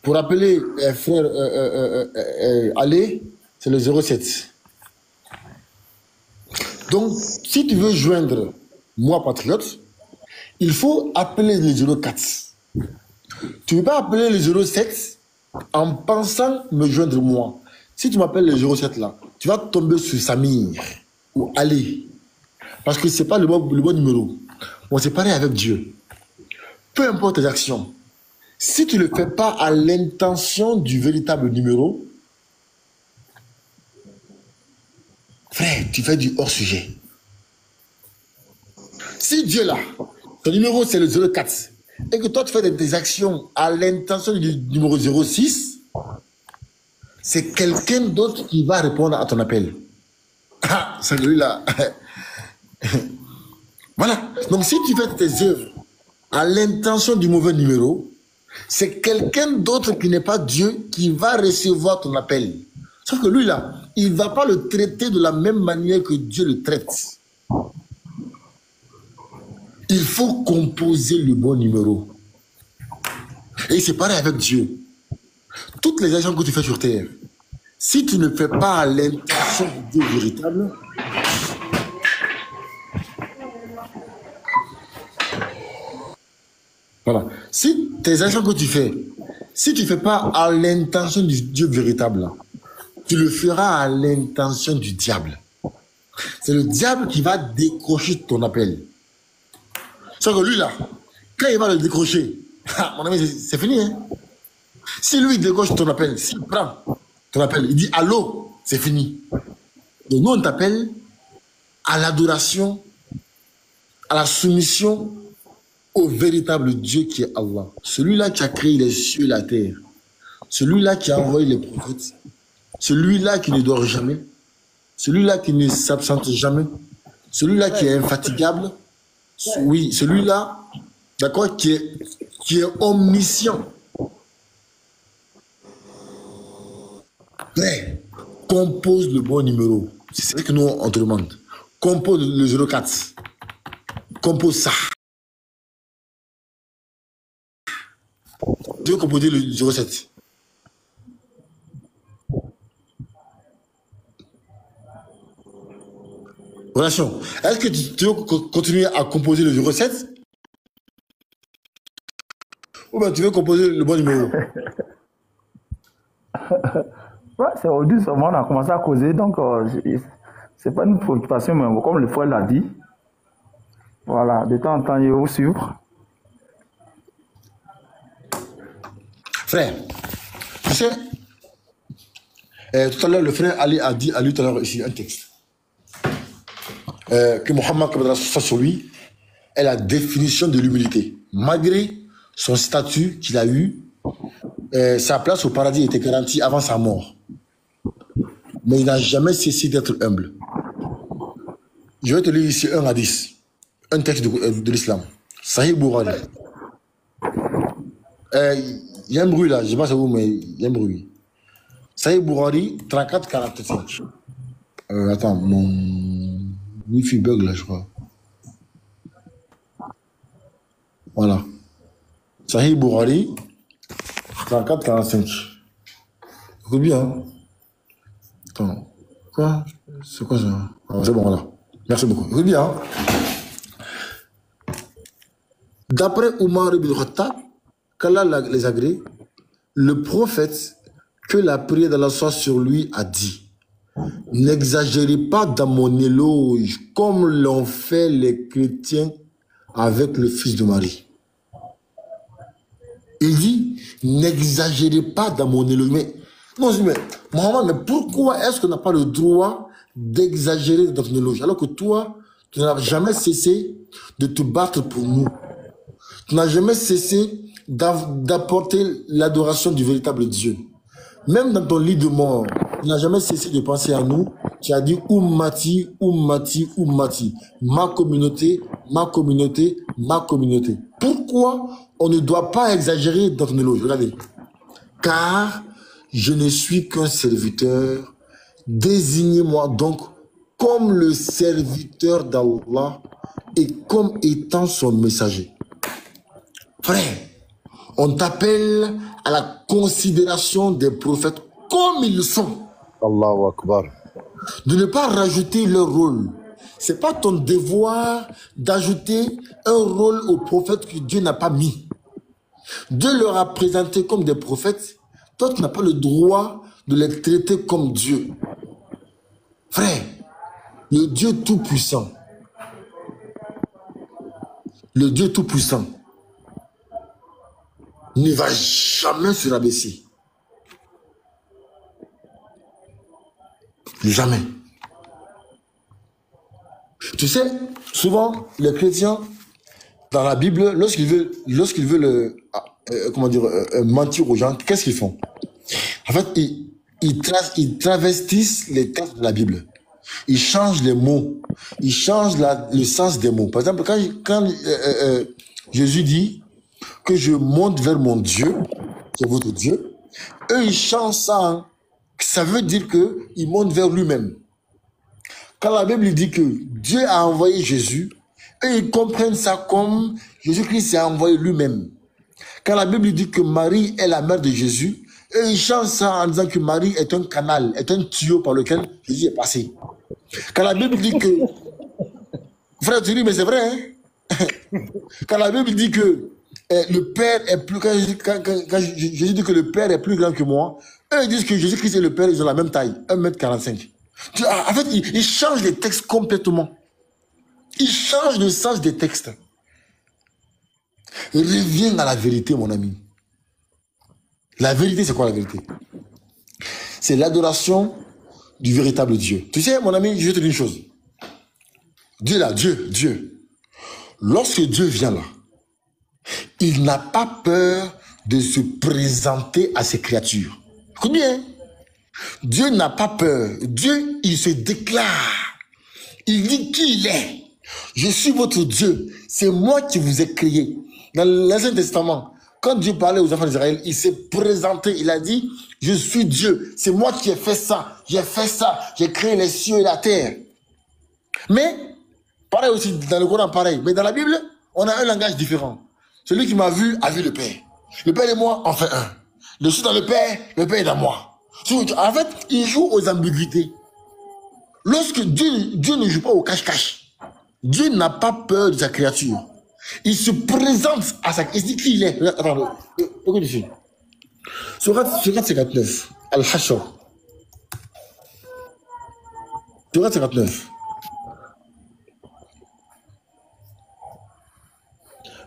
Pour appeler frère Ali, c'est le 07. Donc, si tu veux joindre moi, patriote, il faut appeler le 04. Tu ne peux pas appeler le 07 en pensant me joindre moi. Si tu m'appelles le 07 là, tu vas tomber sur Samir ou Ali. Parce que ce n'est pas le bon numéro. On s'est parlé avec Dieu. Peu importe tes actions, si tu ne le fais pas à l'intention du véritable numéro, frère, tu fais du hors-sujet. Si Dieu là, ton numéro c'est le 04, et que toi tu fais des actions à l'intention du numéro 06, c'est quelqu'un d'autre qui va répondre à ton appel. Ah, c'est lui là. Voilà. Donc si tu fais tes œuvres à l'intention du mauvais numéro, c'est quelqu'un d'autre qui n'est pas Dieu qui va recevoir ton appel. Sauf que lui là, il ne va pas le traiter de la même manière que Dieu le traite. Il faut composer le bon numéro. Et c'est pareil avec Dieu. Toutes les actions que tu fais sur terre, si tu ne fais pas à l'intention de Dieu véritable, voilà. Si tes actions que tu fais, si tu ne fais pas à l'intention du Dieu véritable, tu le feras à l'intention du diable. C'est le diable qui va décrocher ton appel. Sauf que lui là, quand il va le décrocher, mon ami, c'est fini. Hein? Si lui il décroche ton appel, s'il prend ton appel, il dit allô, c'est fini. Donc nous on t'appelle à l'adoration, à la soumission au véritable Dieu qui est Allah. Celui-là qui a créé les cieux et la terre. Celui-là qui a envoyé les prophètes. Celui-là qui ne dort jamais. Celui-là qui ne s'absente jamais. Celui-là qui est infatigable. Oui, celui-là, d'accord, qui est omniscient. Frère, compose le bon numéro. C'est ce que nous, on te demande. Compose le 04. Compose ça. Tu veux composer le 07. Relation. Est-ce que tu veux continuer à composer le 07 ou bien tu veux composer le bon numéro? Ouais, c'est aujourd'hui seulement on a commencé à causer, donc c'est pas une préoccupation, mais comme le frère l'a dit, voilà, de temps en temps, il faut suivre. Frère, tu sais, tout à l'heure, le frère Ali a dit à lui tout à l'heure ici un texte. Que Mohammed soit sur lui est la définition de l'humilité. Malgré son statut qu'il a eu, sa place au paradis était garantie avant sa mort. Mais il n'a jamais cessé d'être humble. Je vais te lire ici 1 à 10. Un texte de l'islam. Sahih Bukhari. Il y a un bruit là, je ne sais pas si c'est vous, mais il y a un bruit. Sahih Bukhari, 34-45. Attends, mon Wi-Fi bug là, je crois. Voilà. Sahih Bukhari, 34-45. Écoute bien. Hein? Attends. Quoi? C'est quoi ça? Ah, c'est bon, voilà. Merci beaucoup. Écoute bien. Hein? D'après Omar ibn Khattab, qu'Allah les agrée, le prophète, que la prière d'Allah soit sur lui, a dit: n'exagérez pas dans mon éloge comme l'ont fait les chrétiens avec le fils de Marie. Il dit: n'exagérez pas dans mon éloge. Mais, non, mais Mohamed, mais pourquoi est-ce qu'on n'a pas le droit d'exagérer dans ton éloge alors que toi, tu n'as jamais cessé de te battre pour nous? Tu n'as jamais cessé d'apporter l'adoration du véritable Dieu. Même dans ton lit de mort, tu n'as jamais cessé de penser à nous. Tu as dit Ummati, Ummati, Ummati. Ma communauté, ma communauté, ma communauté. Pourquoi on ne doit pas exagérer dans ton éloge? Regardez. Car je ne suis qu'un serviteur. Désignez-moi donc comme le serviteur d'Allah et comme étant son messager. Frère, On t'appelle à la considération des prophètes comme ils sont. Allahu Akbar. De ne pas rajouter leur rôle. Ce n'est pas ton devoir d'ajouter un rôle aux prophètes que Dieu n'a pas mis. Dieu leur a présenté comme des prophètes. Toi, tu n'as pas le droit de les traiter comme Dieu. Frère, le Dieu Tout-Puissant, le Dieu Tout-Puissant ne va jamais se rabaisser. Jamais. Tu sais, souvent, les chrétiens, dans la Bible, lorsqu'ils veulent mentir aux gens, qu'est-ce qu'ils font? En fait, ils travestissent les textes de la Bible. Ils changent les mots. Ils changent le sens des mots. Par exemple, quand Jésus dit que je monte vers mon Dieu, c'est votre Dieu, eux, ils changent ça. Hein. Ça veut dire qu'ils montent vers lui-même. Quand la Bible dit que Dieu a envoyé Jésus, eux, ils comprennent ça comme Jésus-Christ s'est envoyé lui-même. Quand la Bible dit que Marie est la mère de Jésus, eux, ils changent ça en disant que Marie est un canal, est un tuyau par lequel Jésus est passé. Quand la Bible dit que... Frère, tu dis, mais c'est vrai, hein? Quand la Bible dit que le Père est plus... Quand Jésus dit que le Père est plus grand que moi, eux, ils disent que Jésus-Christ et le Père, ils ont la même taille, 1,45 m. En fait, ils changent les textes complètement. Ils changent le sens des textes. Reviens à la vérité, mon ami. La vérité, c'est quoi la vérité? C'est l'adoration du véritable Dieu. Tu sais, mon ami, je vais te dire une chose. Dieu là, Dieu. Lorsque Dieu vient là, il n'a pas peur de se présenter à ses créatures. Écoute bien. Dieu n'a pas peur. Dieu, il se déclare. Il dit qui il est. Je suis votre Dieu. C'est moi qui vous ai créé. Dans l'Ancien Testament, quand Dieu parlait aux enfants d'Israël, il s'est présenté. Il a dit, je suis Dieu. C'est moi qui ai fait ça. J'ai fait ça. J'ai créé les cieux et la terre. Mais, pareil aussi, dans le Coran, pareil. Mais dans la Bible, on a un langage différent. Celui qui m'a vu a vu le Père. Le Père et moi, en fait un. Je suis dans le Père est dans moi. En fait, il joue aux ambiguïtés. Lorsque Dieu ne joue pas au cache-cache, Dieu n'a pas peur de sa créature. Il se présente à sa... Il dit qui il est. Attends, écoute ici. Surat 59, Al-Hashr. Surat 59.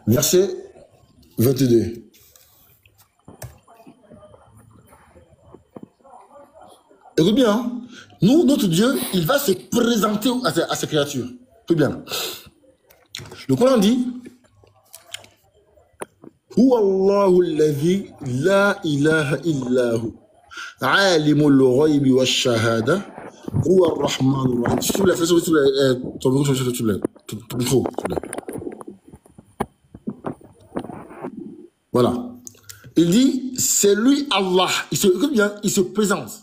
Verset 22. Écoute bien, hein? Nous, notre Dieu, il va se présenter à sa créature. Écoute bien. Le Coran dit Huwa Allahu alladhi la ilaha illahu alimul ghaybi wa shahada huwa ar-rahmanur rahim. S'il te plaît, voilà. Il dit, c'est lui Allah. Écoute bien, il se présente.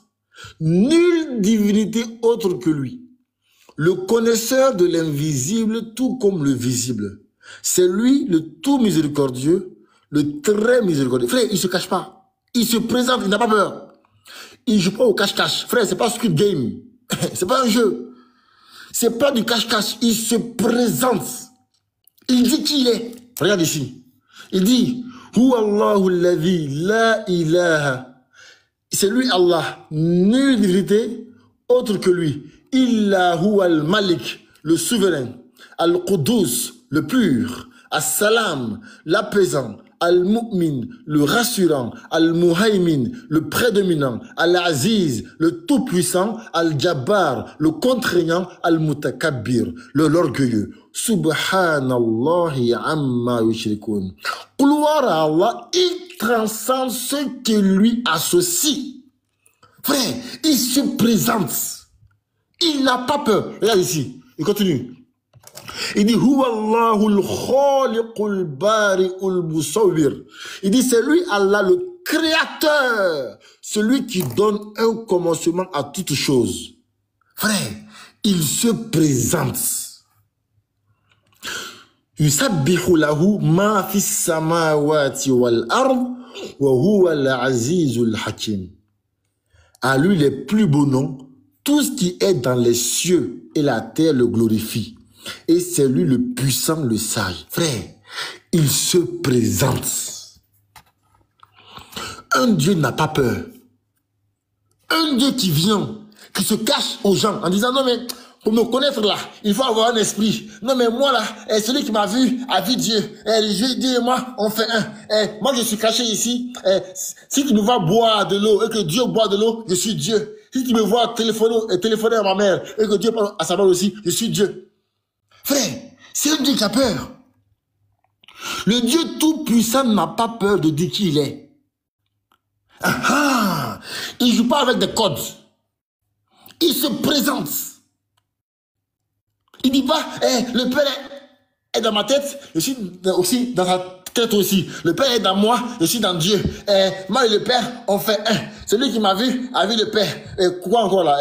Nulle divinité autre que lui. Le connaisseur de l'invisible tout comme le visible. C'est lui le tout miséricordieux, le très miséricordieux. Frère, il ne se cache pas. Il se présente, il n'a pas peur. Il ne joue pas au cache-cache. Frère, c'est pas Squid Game. C'est pas un jeu. C'est pas du cache-cache. Il se présente. Il dit qui il est. Regarde ici. Il dit, Hu Allahu alladhi la ilaha. C'est lui Allah. Nulle divinité autre que lui. Illa huwa al-Malik, le souverain. Al-Qudus, le pur. As-Salam, l'apaisant. Al-Mu'min, le rassurant. Al-Muhaymin, le prédominant. Al-Aziz, le tout-puissant. Al-Jabbar, le contraignant. Al-Mutakabbir, l'orgueilleux. Subhanallahi amma yushrikun. Gloire à Allah, il transcende ceux qui lui associent. Frère, il se présente. Il n'a pas peur. Regarde ici, il continue. Il dit, Huwa Allahul khaliqul bari'ul musawwir. Il dit, c'est lui Allah le créateur, celui qui donne un commencement à toute chose. Frère, il se présente. Yusabbihu lahu ma fis samawati wal ard wa huwa al-azizul hakim. À lui les plus beaux noms, tout ce qui est dans les cieux et la terre le glorifie. Et c'est lui le puissant, le sage. Frère, il se présente. Un Dieu n'a pas peur. Un Dieu qui vient, qui se cache aux gens en disant non mais pour me connaître là, il faut avoir un esprit. Non mais moi là, celui qui m'a vu a vu Dieu. Dieu et moi, on fait un. Moi je suis caché ici. Si tu me vois boire de l'eau et que Dieu boit de l'eau, je suis Dieu. Si tu me vois téléphoner à ma mère et que Dieu parle à sa mère aussi, je suis Dieu. Frère, c'est un Dieu qui a peur. Le Dieu tout-puissant n'a pas peur de dire qui il est. Il ne joue pas avec des codes. Il se présente. Il dit pas, le Père est dans ma tête, je suis aussi dans sa tête aussi. Le Père est dans moi, je suis dans Dieu. Moi et le Père, on fait un. Celui qui m'a vu a vu le Père. Quoi encore là?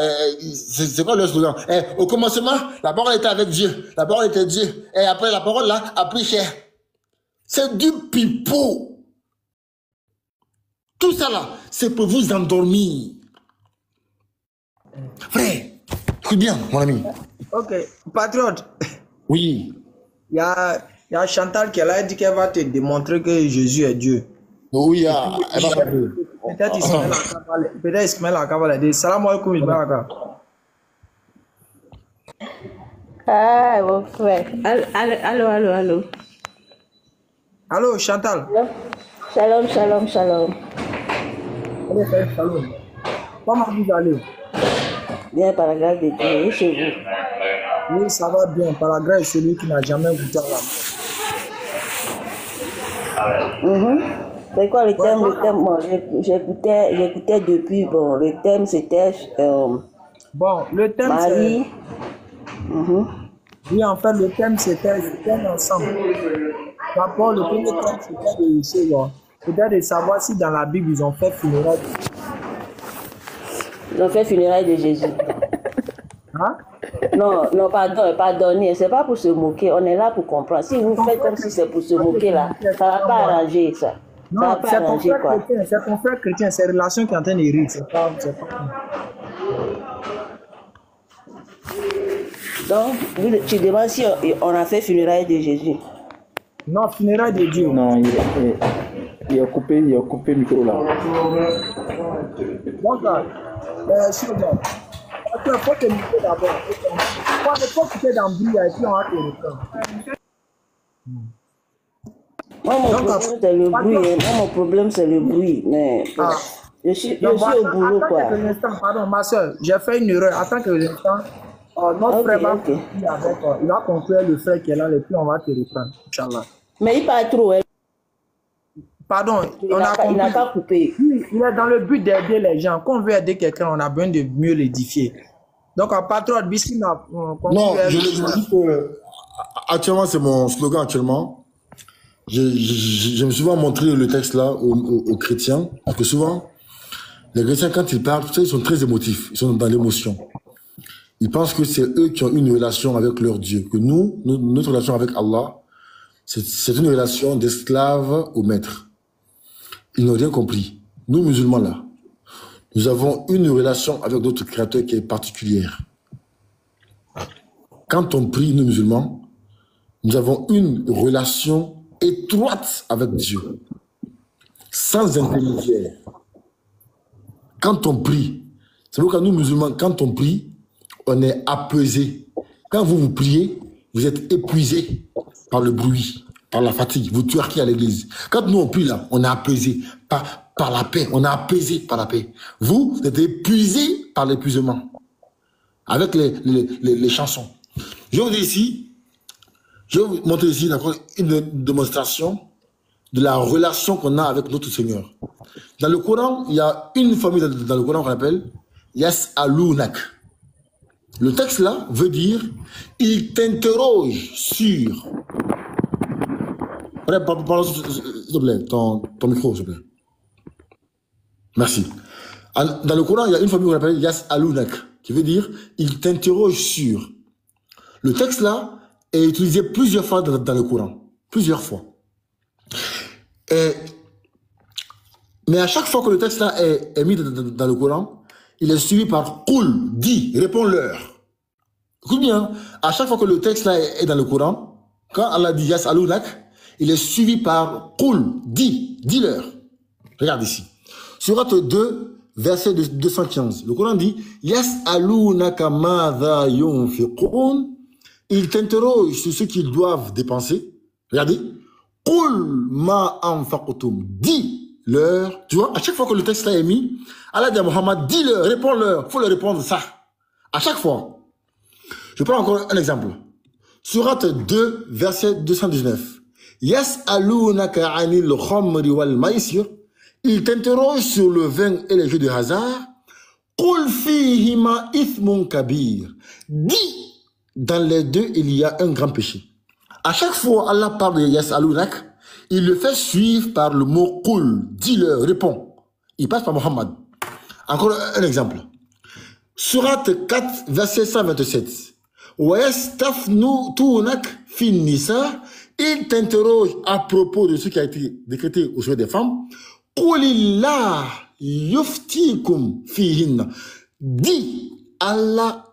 C'est quoi le slogan? Au commencement, la parole était avec Dieu. La parole était Dieu. Et après, la parole là a pris chair. C'est du pipeau. Tout ça là, c'est pour vous endormir. Frère, écoute bien, mon ami. Ok, patriote. Oui. Il y a Chantal qui a dit qu'elle va te démontrer que Jésus est Dieu. Oui, elle va faire. Peut-être Ismaël Akaba l'a dit. Salam alaikum, Ismaël. Ah, mon frère. Allô. Allô, Chantal. Shalom. Allez, frère, shalom. Comment vous allez? Bien, par la grâce de Dieu, et chez vous? Oui, ça va bien. Par la grâce de celui qui n'a jamais goûté à la mort. C'est quoi le thème? Le thème, bon, j'écoutais depuis. Bon, le thème c'était Bon, le thème Marie. Oui, en fait, le thème c'était ensemble. D'abord, le premier thème c'était de savoir si dans la Bible ils ont fait funérailles. Ils ont fait funérailles de Jésus. Hein? Non, pardonnez, c'est pas pour se moquer, on est là pour comprendre. Si vous faites comme si c'est pour se moquer là, ça va pas arranger ça. Non, ça va pas arranger quoi. C'est ton frère chrétien, c'est relation qui est en train d'hériter. C'est pas. Donc, tu demandes si on a fait funérailles de Jésus. Non, funérailles de Dieu. Non, il a coupé le micro là. Donc, il faut te micro d'abord. Il faut que tu es dans le bruit et puis on va te reprendre. Moi, mon problème, c'est le bruit. Mais je suis au boulot, quoi. Attends quelques instants, pardon, ma soeur, j'ai fait une erreur. Attends quelques instants. Notre frère va conclure avec, il va conclure le frère qui est là et puis on va te reprendre, Inch'Allah. Mais il parle trop, hein. Pardon, il n'a pas coupé. Oui, il est dans le but d'aider les gens. Quand on veut aider quelqu'un, on a besoin de mieux l'édifier. Donc, en patron, Bissina. Non, je dis que actuellement, c'est mon slogan actuellement. J'aime souvent montrer le texte là aux chrétiens, parce que souvent, les chrétiens, quand ils parlent, ils sont très émotifs, ils sont dans l'émotion. Ils pensent que c'est eux qui ont une relation avec leur Dieu, que nous, notre relation avec Allah, c'est une relation d'esclave au maître. Ils n'ont rien compris. Nous, musulmans là, nous avons une relation avec notre Créateur qui est particulière. Quand on prie, nous musulmans, nous avons une relation étroite avec Dieu, sans intermédiaire. Quand on prie, c'est pourquoi nous musulmans, quand on prie, on est apaisé. Quand vous priez, vous êtes épuisé par le bruit, par la fatigue. Vous tuez à l'église. Quand nous on prie là, on est apaisé par la paix. On est apaisé par la paix. Vous êtes épuisé par l'épuisement. Avec les chansons. Je vais vous montrer ici une démonstration de la relation qu'on a avec notre Seigneur. Dans le Coran, il y a une famille dans le Coran qu'on appelle Yas'alounak. Le texte là veut dire il t'interroge sur. Pardon, s'il te plaît, ton micro, s'il te plaît. Merci. Dans le Coran, il y a une famille qu'on appelle Yas'alounak, qui veut dire il t'interroge sur. Le texte là est utilisé plusieurs fois dans le Coran. Plusieurs fois. Mais à chaque fois que le texte là est mis dans le Coran, il est suivi par Qul, dis, réponds-leur. Écoute bien, à chaque fois que le texte là est dans le Coran, quand Allah dit Yas'alunak, il est suivi par Qul, dis-leur. Regarde ici. Sourate 2, verset 215. Le Coran dit Yas'alunaka madha yunfiqun. Ils t'interrogent sur ce qu'ils doivent dépenser. Regardez. Qul ma anfaqtum. Dis-leur. Tu vois, à chaque fois que le texte là est mis, Allah dit à Muhammad, dis-leur, réponds-leur. Il faut leur répondre ça. À chaque fois. Je prends encore un exemple. Sourate 2, verset 219. Yas'alunaka anil khamri wal maisir. Ils t'interrogent sur le vin et les jeux de hasard. Qul fihima ithmun kabir. Dis, dans les deux, il y a un grand péché. À chaque fois, Allah parle de Yas'alunak, il le fait suivre par le mot Qul. Dis-leur, réponds. Il passe par Muhammad. Encore un exemple. Sourate 4, verset 127. وَيَسْتَفْنُونَكَ فِي النِّسَاءِ. Il t'interroge à propos de ce qui a été décrété au sujet des femmes. قُلِ اللَّهُ يُفْتِيكُمْ فِيهِنَّ. Dis, Allah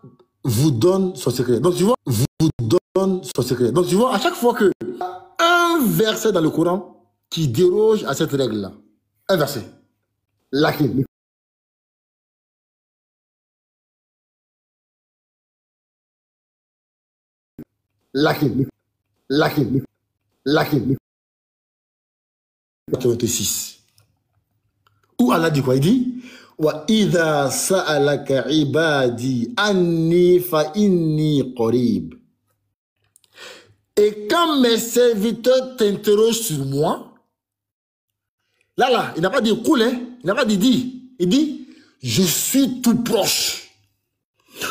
vous donne son secret. Donc tu vois, vous donne son secret. Donc tu vois, à chaque fois que un verset dans le Coran qui déroge à cette règle-là, un verset, laquelle? Laquelle 86. Où Allah dit quoi? Il dit Wa idha sa'alaka ibadi anni fa inni qarib. Et quand mes serviteurs t'interrogent sur moi, là, il n'a pas dit cool, hein? Il n'a pas dit dis. Il dit je suis tout proche.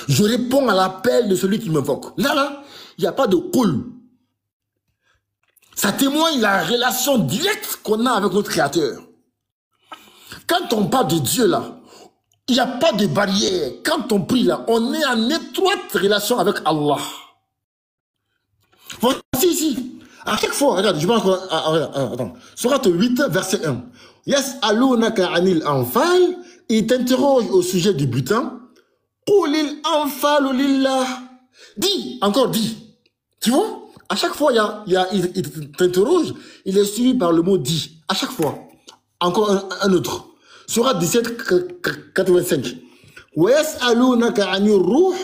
Je réponds à l'appel de celui qui m'invoque. Là, il n'y a pas de cool. Ça témoigne la relation directe qu'on a avec notre Créateur. Quand on parle de Dieu là, il n'y a pas de barrière. Quand on prie là, on est en étroite relation avec Allah. Voici ici. À chaque fois, regarde, je vais encore. Attends. Sourate 8, verset 1. Yas'alunaka anil anfal. Il t'interroge au sujet du butin. Qulil anfalu lillah. Dis, encore dis. Tu vois? À chaque fois, il t'interroge, il est suivi par le mot dit. À chaque fois. Encore un autre. Sourate 17, 85. Wayas'alunaka anir ruh.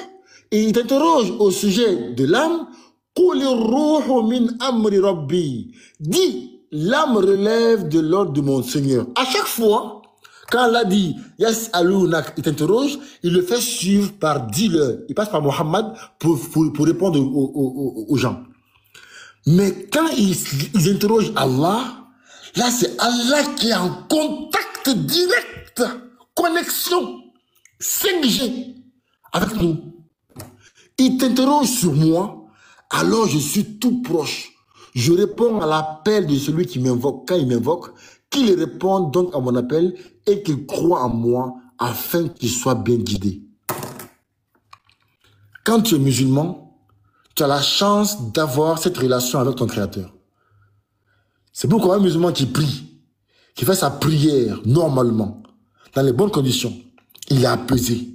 Et il t'interroge au sujet de l'âme. Qulir ruhu min amri rabbi. Dis, l'âme relève de l'ordre de mon Seigneur. À chaque fois, quand Allah dit Yas'alunak, il t'interroge, il le fait suivre par dis-leur. Il passe par Muhammad pour répondre aux gens. Mais quand ils interrogent Allah, là c'est Allah qui est en contact direct, connexion 5G avec nous. Il t'interroge sur moi, alors je suis tout proche. Je réponds à l'appel de celui qui m'invoque. Quand il m'invoque, qu'il réponde donc à mon appel et qu'il croit en moi afin qu'il soit bien guidé. Quand tu es musulman, tu as la chance d'avoir cette relation avec ton Créateur. C'est pourquoi un musulman qui prie, qui fait sa prière normalement, dans les bonnes conditions, il est apaisé.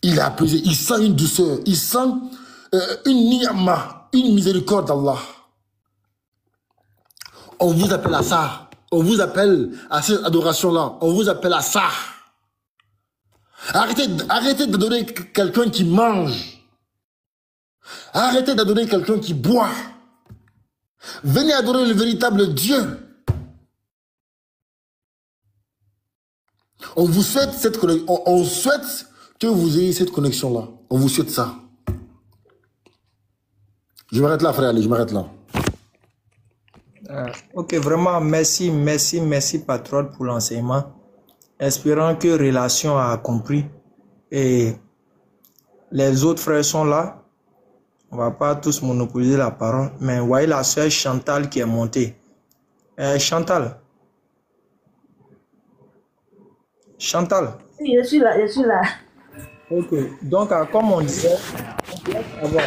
Il est apaisé, il sent une douceur, il sent une ni'ma, une miséricorde d'Allah. On vous appelle à ça. On vous appelle à cette adoration-là. On vous appelle à ça. Arrêtez d'adorer quelqu'un qui mange. Arrêtez d'adorer quelqu'un qui boit. Venez adorer le véritable Dieu. On vous souhaite cette connexion. On souhaite que vous ayez cette connexion-là. On vous souhaite ça. Je m'arrête là, frère. Allez, je m'arrête là. Ok, vraiment, merci, Patron, pour l'enseignement. Espérant que Relation a compris. Et les autres frères sont là. On va pas tous monopoliser la parole. Mais vous voyez la sœur Chantal qui est montée. Chantal. Chantal. Oui, je suis là. Ok, donc comme on disait, on peut avoir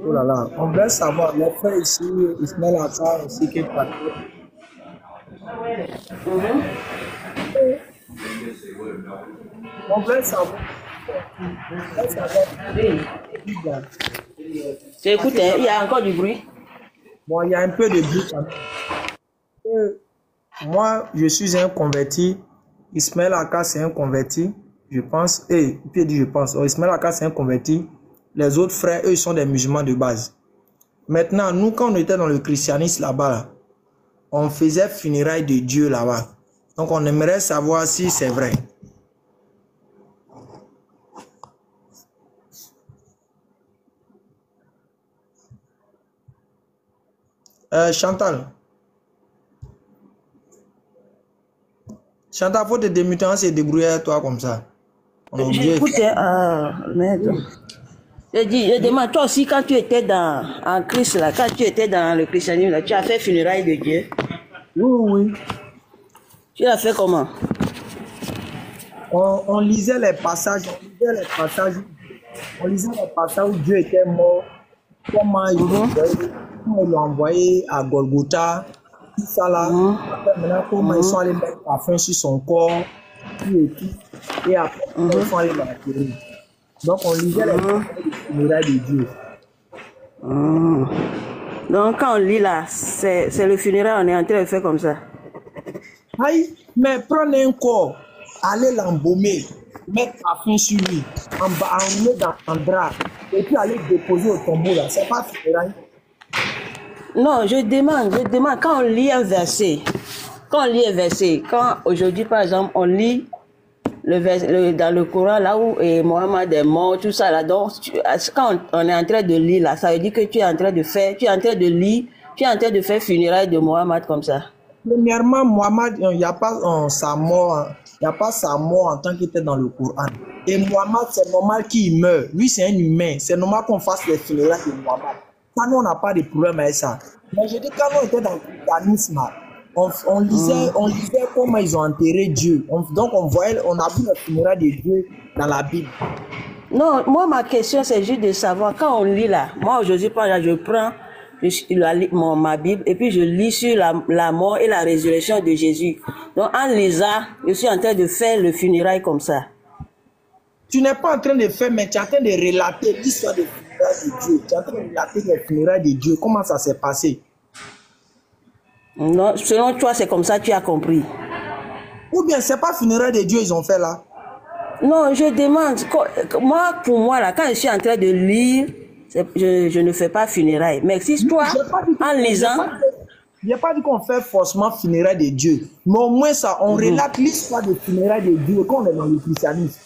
Oh là là, on veut savoir, les frères ici, Ismaël Assa, ainsi que Patrick. On veut savoir. Écoute, il y a encore du bruit. Bon, il y a un peu de bruit quand même. Moi, je suis un converti. Ismaël Aka, c'est un converti, je pense. Et puis dit je pense. Oh, Ismaël Aka, c'est un converti. Les autres frères, eux, ils sont des musulmans de base. Maintenant, nous, quand on était dans le christianisme là-bas, là, on faisait funérailles de Dieu là-bas. Donc, on aimerait savoir si c'est vrai. Chantal. Chantal, faut te démuter, on s'est débrouillé toi comme ça. Écoute, merde. Je demande, toi aussi, quand tu étais en Christ, là, quand tu étais dans le christianisme, là, tu as fait funérailles de Dieu? Oui. Tu l'as fait comment? On lisait les passages, on lisait les passages où Dieu était mort, comment il l'a envoyé à Golgotha, tout ça là. Après, maintenant, comment ils sont allés mettre la fin sur son corps, et après, ils sont allés l'enterrer. Donc, on lisait les funérailles de Dieu. Donc, quand on lit là, c'est le funérail, on est en train de faire comme ça. Aïe, mais prenez un corps, allez l'embaumer, mettre la fin sur lui, enlever dans un drap, et puis aller déposer au tombeau là. C'est pas funérail. Non, je demande, quand on lit un verset, quand aujourd'hui par exemple, on lit dans le Coran, là où Mohammed est mort, tout ça là, donc quand on est en train de lire là, ça veut dire que tu es en train de faire funérailles de Mohammed comme ça. Premièrement, Mohammed, il n'y a pas sa mort en tant qu'il était dans le Coran. Et Mohammed, c'est normal qu'il meure. Lui, c'est un humain. C'est normal qu'on fasse les funérailles de Mohammed. Ça, nous, on n'a pas de problème avec ça. Mais je dis, quand on était dans le christianisme, on lisait comment ils ont enterré Dieu. Donc, on a vu le funérail de Dieu dans la Bible. Non, moi, ma question, c'est juste de savoir, quand on lit là, moi, aujourd'hui, je prends ma Bible et puis je lis sur la mort et la résurrection de Jésus. Donc, en lisant, je suis en train de faire le funérail comme ça. Tu n'es pas en train de faire, mais tu es en train de relater l'histoire des funérailles de Dieu. Tu es en train de relater les funérailles de Dieu. Comment ça s'est passé? Non, selon toi, c'est comme ça que tu as compris. Ou bien, c'est pas funérailles de Dieu ils ont fait là? Non, je demande. Pour moi, là, quand je suis en train de lire, je ne fais pas funérailles. Mais si toi, en lisant... Il n'y a pas dit qu'on fait forcément funérailles de Dieu. Mais au moins ça, on relate l'histoire des funérailles de Dieu quand on est dans le christianisme.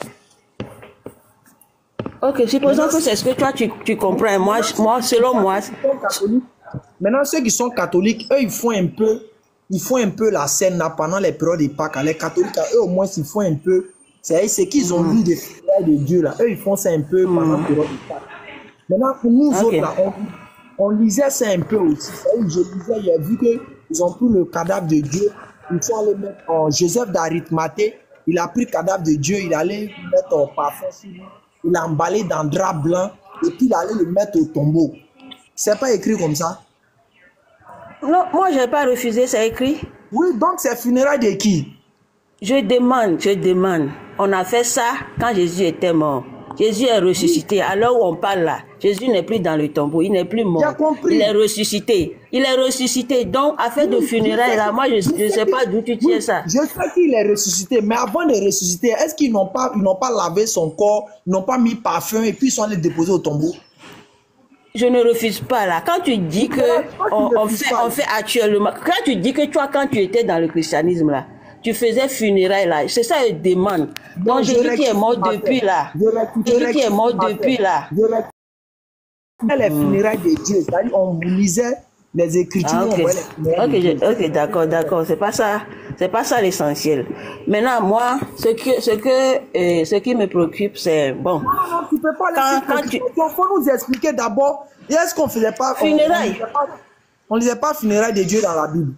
Ok, supposons que c'est ce que toi tu comprends. Moi, selon moi... Maintenant, ceux qui sont catholiques, eux, ils font un peu la scène là pendant les périodes de Pâques. Les catholiques, eux, au moins, ils font un peu... C'est qu'ils ont lu des funérailles de Dieu là. Eux, ils font ça un peu pendant la période de Pâques. Maintenant, pour nous autres, là, on lisait ça un peu aussi. Je lisais, j'ai vu qu'ils ont pris le cadavre de Dieu, ils sont allés mettre en Joseph d'Arimathée, il a pris le cadavre de Dieu, il allait mettre en parfum sur lui, il l'a emballé dans un drap blanc, et puis il allait le mettre au tombeau. C'est pas écrit comme ça? Non, moi, je n'ai pas refusé, c'est écrit. Oui, donc c'est funérailles de qui? Je demande. On a fait ça quand Jésus était mort. Jésus est ressuscité. Alors où on parle là, Jésus n'est plus dans le tombeau, il n'est plus mort. Il est ressuscité. Donc, affaire de funérailles là, moi je ne sais pas d'où tu tiens ça. Je sais qu'il est ressuscité, mais avant de ressusciter, est-ce qu'ils n'ont pas lavé son corps, ils n'ont pas mis parfum et puis ils sont allés déposer au tombeau? Je ne refuse pas là. Quand tu dis que on fait actuellement, quand tu dis que toi quand tu étais dans le christianisme là, tu faisais funérailles là, c'est ça je demande. Donc Jésus qui est mort depuis là. Jésus qui est mort depuis là. Les funérailles de Dieu, c'est-à-dire on lisait les Écritures. Ok, d'accord. C'est pas ça l'essentiel. Maintenant moi, ce qui me préoccupe, c'est bon. Non, tu peux pas il faut nous expliquer d'abord. Est-ce qu'on faisait pas funérailles? On lisait pas funérailles de Dieu dans la Bible.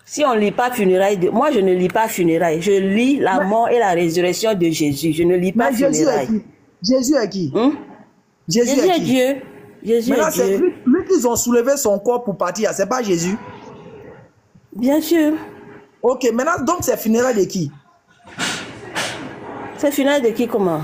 Si on ne lit pas funérailles, moi je ne lis pas funérailles. Je lis la mort et la résurrection de Jésus. Je ne lis pas funérailles. Jésus est qui? Jésus Jésus est est qui? Dieu. Jésus Maintenant, est c'est Dieu. lui qu'ils ont soulevé son corps pour partir, c'est pas Jésus. Bien sûr. Ok, maintenant, donc c'est funérailles de qui? C'est final de qui, comment?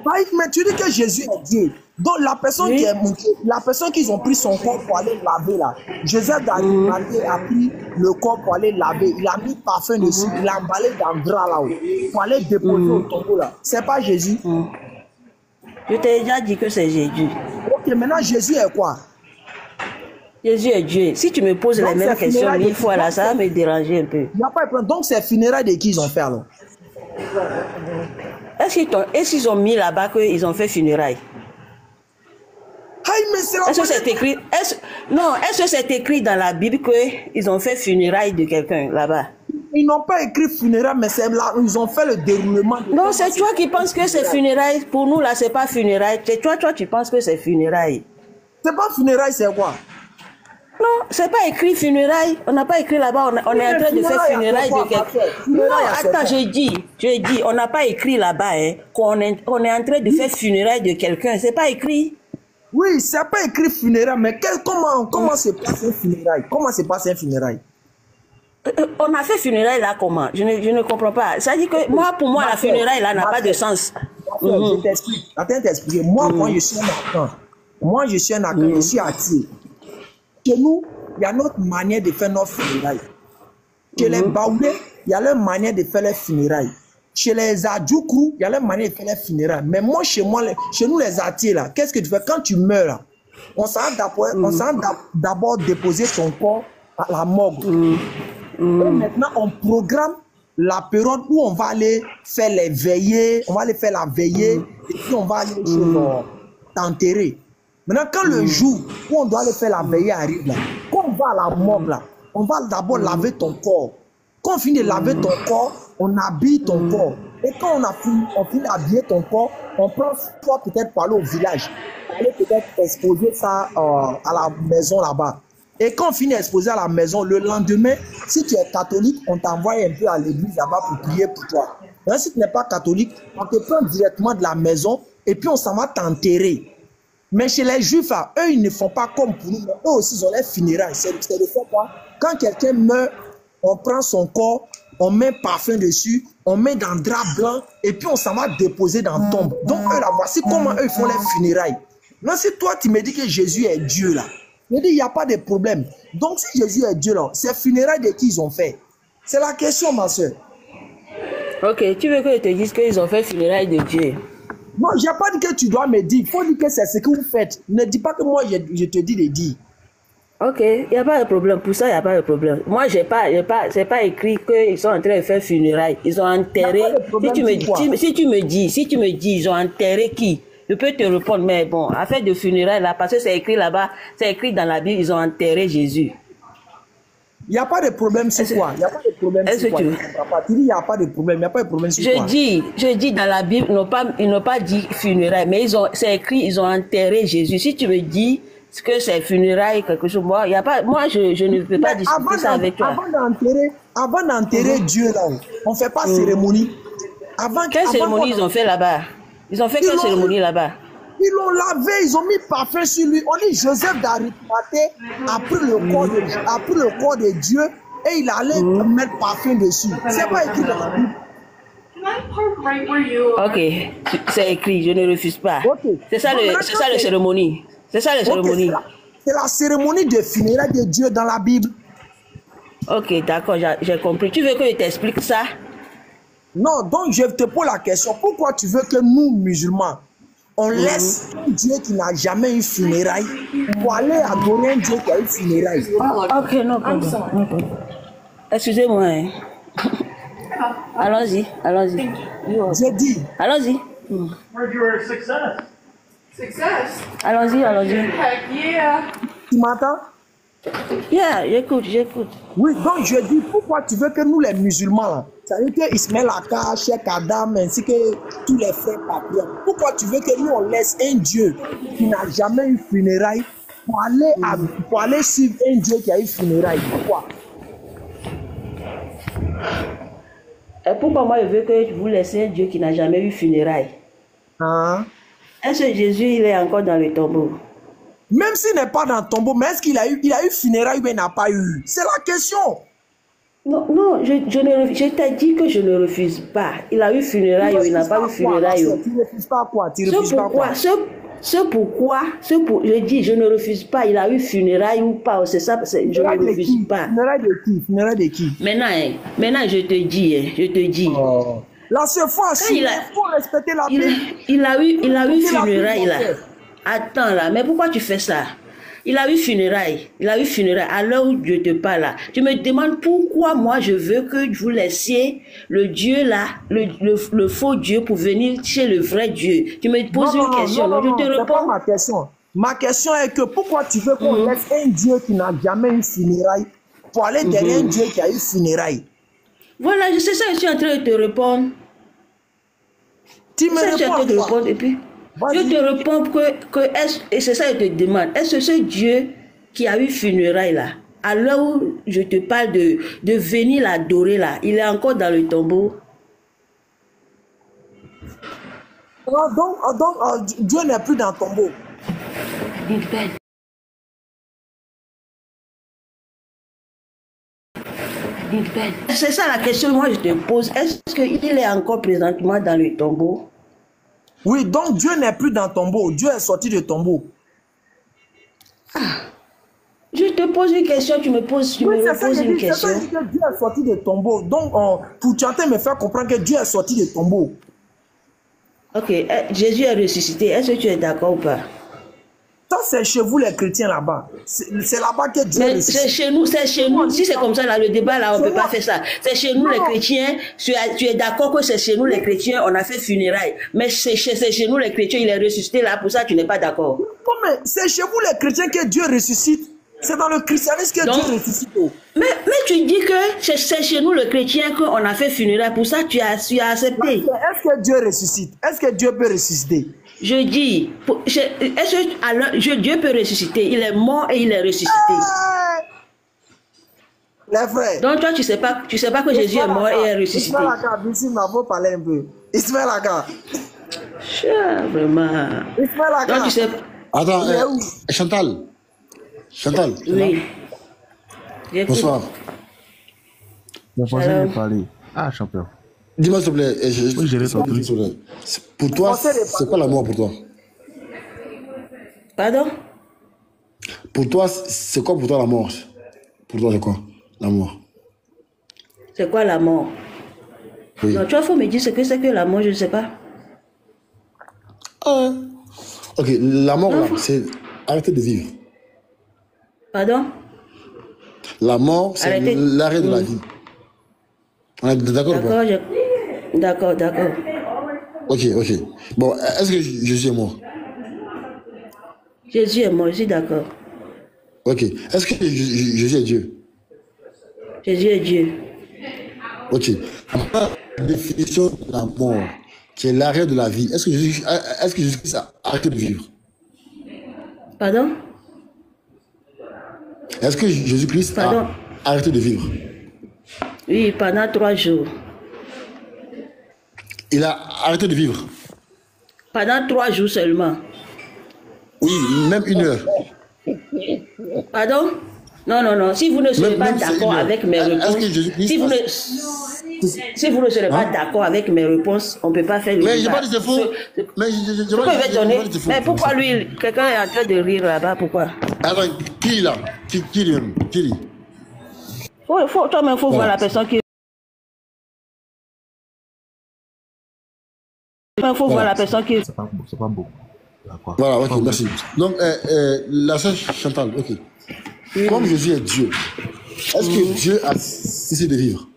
Mais tu dis que Jésus est Dieu. Donc la personne Oui. qui est montée, la personne qu'ils ont pris son corps pour aller laver là, Joseph d'Arimathée a pris le corps pour aller laver. Il a mis parfum dessus, il a emballé dans le drap là-haut pour aller déposer au tombeau là. C'est pas Jésus. Je t'ai déjà dit que c'est Jésus. Ok, maintenant Jésus est quoi? Jésus est Dieu. Si tu me poses Donc, les mêmes c'est questions funérailles 1000 de- fois là, ça va me déranger un peu. Il n'y a pas de problème. Donc c'est funérailles de qui ils ont fait alors? Est-ce qu'ils ont mis là-bas qu'ils ont fait funérailles? Aïe, mais c'est la Est-ce que c'est écrit? Est-ce que c'est écrit dans la Bible qu'ils ont fait funérailles de quelqu'un là-bas? Ils n'ont pas écrit funérailles, mais c'est là ils ont fait le déroulement. Non, c'est toi qui penses que c'est funérailles. Pour nous, là, c'est pas funérailles. C'est toi, tu penses que c'est funérailles. C'est pas funérailles, c'est quoi? Non, c'est pas écrit funérailles. On n'a pas écrit là-bas. On est en train de faire funérailles de quelqu'un. Non, attends, j'ai dit, on n'a pas écrit là-bas qu'on est en train de faire funérailles de quelqu'un. C'est pas écrit. Oui, c'est pas écrit funérailles, mais comment se passe un funéraille? Comment se passe un funéraille? On a fait funérailles là comment? Je ne comprends pas. Ça dit que moi, pour moi, la funéraille là n'a pas de sens. Je t'explique. Attends de t'expliquer. Moi, je suis un Africain. Moi, je suis un Africain. Je suis attiré. Chez nous, il y a notre manière de faire nos funérailles. Chez les Baoulés, il y a leur manière de faire les funérailles. Chez les Adjoukrou, il y a leur manière de faire les funérailles. Mais moi, chez nous, les Atiers, là, qu'est-ce que tu fais quand tu meurs là? On s'en d'abord déposer ton corps à la morgue. Et maintenant, on programme la période où on va aller faire les veillées, on va aller faire la veillée, et puis on va aller t'enterrer. Maintenant, quand le jour où on doit aller faire la veillée arrive, là, quand on va à la morgue, là, on va d'abord laver ton corps. Quand on finit de laver ton corps, on habille ton corps. Et quand on finit d'habiller ton corps, on prend toi peut-être pour aller au village, pour aller peut-être exposer ça à la maison là-bas. Et quand on finit d'exposer à la maison, le lendemain, si tu es catholique, on t'envoie un peu à l'église là-bas pour prier pour toi. Mais si tu n'es pas catholique, on te prend directement de la maison et puis on s'en va t'enterrer. Mais chez les juifs, là, eux, ils ne font pas comme pour nous. Mais eux aussi, ils ont les funérailles. C'est le fait quoi? Quand quelqu'un meurt, on prend son corps, on met parfum dessus, on met dans le drap blanc et puis on s'en va déposer dans la tombe. Donc, eux, là, voici comment eux, ils font les funérailles. Non, si toi, tu me dis que Jésus est Dieu, là, je dis, il n'y a pas de problème. Donc, si Jésus est Dieu, là, c'est funérailles de qui ils ont fait? C'est la question, ma soeur. Ok, tu veux que je te dise qu'ils ont fait funérailles de Dieu? Non, je n'ai pas dit que tu dois me dire. Il faut dire que c'est ce que vous faites. Ne dis pas que moi, je te dis de dire. Ok, il n'y a pas de problème. Pour ça, il n'y a pas de problème. Moi, c'est pas écrit qu'ils sont en train de faire funérailles. Ils ont enterré. Y a pas de problème, Si tu me dis, ils ont enterré qui? Je peux te répondre, mais bon, affaire de funérailles là, parce que c'est écrit là-bas, c'est écrit dans la Bible, ils ont enterré Jésus. Il n'y a pas de problème sur quoi? Il n'y a pas de problème sur quoi? Tu dis il n'y a pas de problème. Il n'y a pas de problème sur quoi? Je dis dans la Bible, ils n'ont pas dit funérailles, mais c'est écrit, ils ont enterré Jésus. Si tu me dis que c'est funérailles, quelque chose, moi, je ne peux pas discuter ça avec toi. Avant d'enterrer Dieu là, on ne fait pas cérémonie. Quelle cérémonie ils ont fait là-bas? Ils ont fait quelle cérémonie là-bas? Ils l'ont lavé, ils ont mis parfum sur lui. On dit Joseph d'Arimathée a pris le corps de Dieu et il allait mettre parfum dessus. C'est pas écrit dans la Bible. Ok, c'est écrit, je ne refuse pas. Okay. C'est ça la cérémonie. C'est ça la cérémonie. C'est la cérémonie de funérailles de Dieu dans la Bible. Ok, d'accord, j'ai compris. Tu veux que je t'explique ça? Non, donc je te pose la question. Pourquoi tu veux que nous, musulmans, on laisse un Dieu qui n'a jamais eu funérailles pour aller adorer un Dieu qui a eu funérailles? Ok, non, excusez-moi. Hein. Allons-y. J'ai dit. Allons-y. Where'd your success? Success? Allons-y. Heck yeah. Tu m'entends? Yeah, j'écoute. Oui, donc je dis, pourquoi tu veux que nous les musulmans, là, ça veut dire que Ismaël Aka, Cheikh Adam, ainsi que tous les frères patriotes, pourquoi tu veux que nous on laisse un Dieu qui n'a jamais eu funérailles pour aller suivre un Dieu qui a eu funérailles? Pourquoi? Et pourquoi moi je veux que vous laissez un Dieu qui n'a jamais eu funérailles? Hein? Est-ce que Jésus, il est encore dans le tombeau? Même s'il n'est pas dans le tombeau, mais est-ce qu'il a eu funérailles ou il n'a pas eu? C'est la question. Non, non, je t'ai dit que je ne refuse pas. Il a eu funérailles ou il n'a pas eu funérailles. Tu ne refuses pas quoi? Tu refuses pas quoi? Je dis, je ne refuse pas. Il a eu funérailles ou pas. C'est ça, je ne refuse pas. Funérailles de qui? Funérailles de qui? Maintenant, je te dis. Oh. La seule fois, il faut respecter la paix. Il a eu funérailles là. Attends là, mais pourquoi tu fais ça? Il a eu funérailles. À l'heure où je te parle là, tu me demandes pourquoi moi je veux que vous laissiez le Dieu là, le faux Dieu pour venir chez le vrai Dieu. Tu me poses une question, je te réponds. C'est pas ma question. Ma question est que pourquoi tu veux qu'on laisse un Dieu qui n'a jamais eu funérailles pour aller derrière un Dieu qui a eu funérailles? Voilà, c'est ça que je suis en train de te répondre. Tu me réponds et puis je te réponds et c'est ça que je te demande. Est-ce que ce Dieu qui a eu funérailles là, à l'heure où je te parle de venir l'adorer là, il est encore dans le tombeau? Donc, Dieu n'est plus dans le tombeau. C'est ça la question que moi je te pose. Est-ce qu'il est encore présentement dans le tombeau? Oui, donc Dieu n'est plus dans le tombeau. Dieu est sorti du tombeau. Je te pose une question, tu me reposes une question. Dieu est sorti du tombeau. Donc, pour chanter, me faire comprendre que Dieu est sorti du tombeau. Ok, Jésus est ressuscité. Est-ce que tu es d'accord ou pas? Ça, c'est chez vous les chrétiens là-bas. C'est là-bas que Dieu est ressuscité. C'est chez nous. Si c'est comme ça, là, le débat, là, on ne peut pas faire ça. C'est chez nous les chrétiens. Tu es d'accord que c'est chez nous les chrétiens, on a fait funérailles. Mais c'est chez nous les chrétiens, il est ressuscité là, pour ça, tu n'es pas d'accord. Non, mais c'est chez vous les chrétiens que Dieu ressuscite. C'est dans le christianisme que Dieu ressuscite. Mais tu dis que c'est chez nous le chrétien qu'on a fait funérailles. Pour ça, tu as accepté. Est-ce que Dieu ressuscite? Est-ce que Dieu peut ressusciter? Je dis, Dieu peut ressusciter. Il est mort et il est ressuscité. Les frères. Donc toi, tu sais pas que Jésus est mort et est ressuscité. Ismaël Aka, ici, il faut parler un peu. Ismaël Aka. Vraiment. Ismaël Aka. Donc tu sais. Attends, Chantal. Oui. Bonsoir. La prochaine de parler. Ah, champion. Dis-moi s'il te plaît. Oui, j'ai répondu. Pour toi, c'est quoi l'amour pour toi? Pardon? Pour toi, c'est quoi pour toi la mort? Pour toi, c'est quoi l'amour? C'est quoi la mort? Oui. Non, tu vois, faut me dire ce que c'est que la mort, je ne sais pas. Ok, la mort, là, c'est arrêter de vivre. Pardon? La mort, c'est l'arrêt de la vie. On est d'accord ou pas? D'accord. Ok. Bon, est-ce que Jésus est mort? Jésus est mort, je suis d'accord. Ok. Est-ce que Jésus est Dieu? Jésus est Dieu. Ok. La définition de la mort, qui est l'arrêt de la vie, est-ce que Jésus a arrêté de vivre? Pardon? Est-ce que Jésus-Christ a arrêté de vivre? Oui, pendant 3 jours. Il a arrêté de vivre? Pendant 3 jours seulement. Oui, même 1 heure. Pardon? Non. Si vous ne serez pas d'accord avec mes réponses, si vous ne serez pas d'accord avec mes réponses, on ne peut pas faire le débat. Mais je n'ai pas dit c'est faux. Mais pourquoi lui, quelqu'un est en train de rire là-bas, pourquoi? Attends, qui est là? Qui dit? Toi-même, il faut voir la personne qui... Il faut voir la personne qui... C'est pas beau. D'accord. Voilà, ok, merci. Donc, la sœur Chantal, ok. Comme Jésus est Dieu, est-ce que Dieu a cessé de vivre?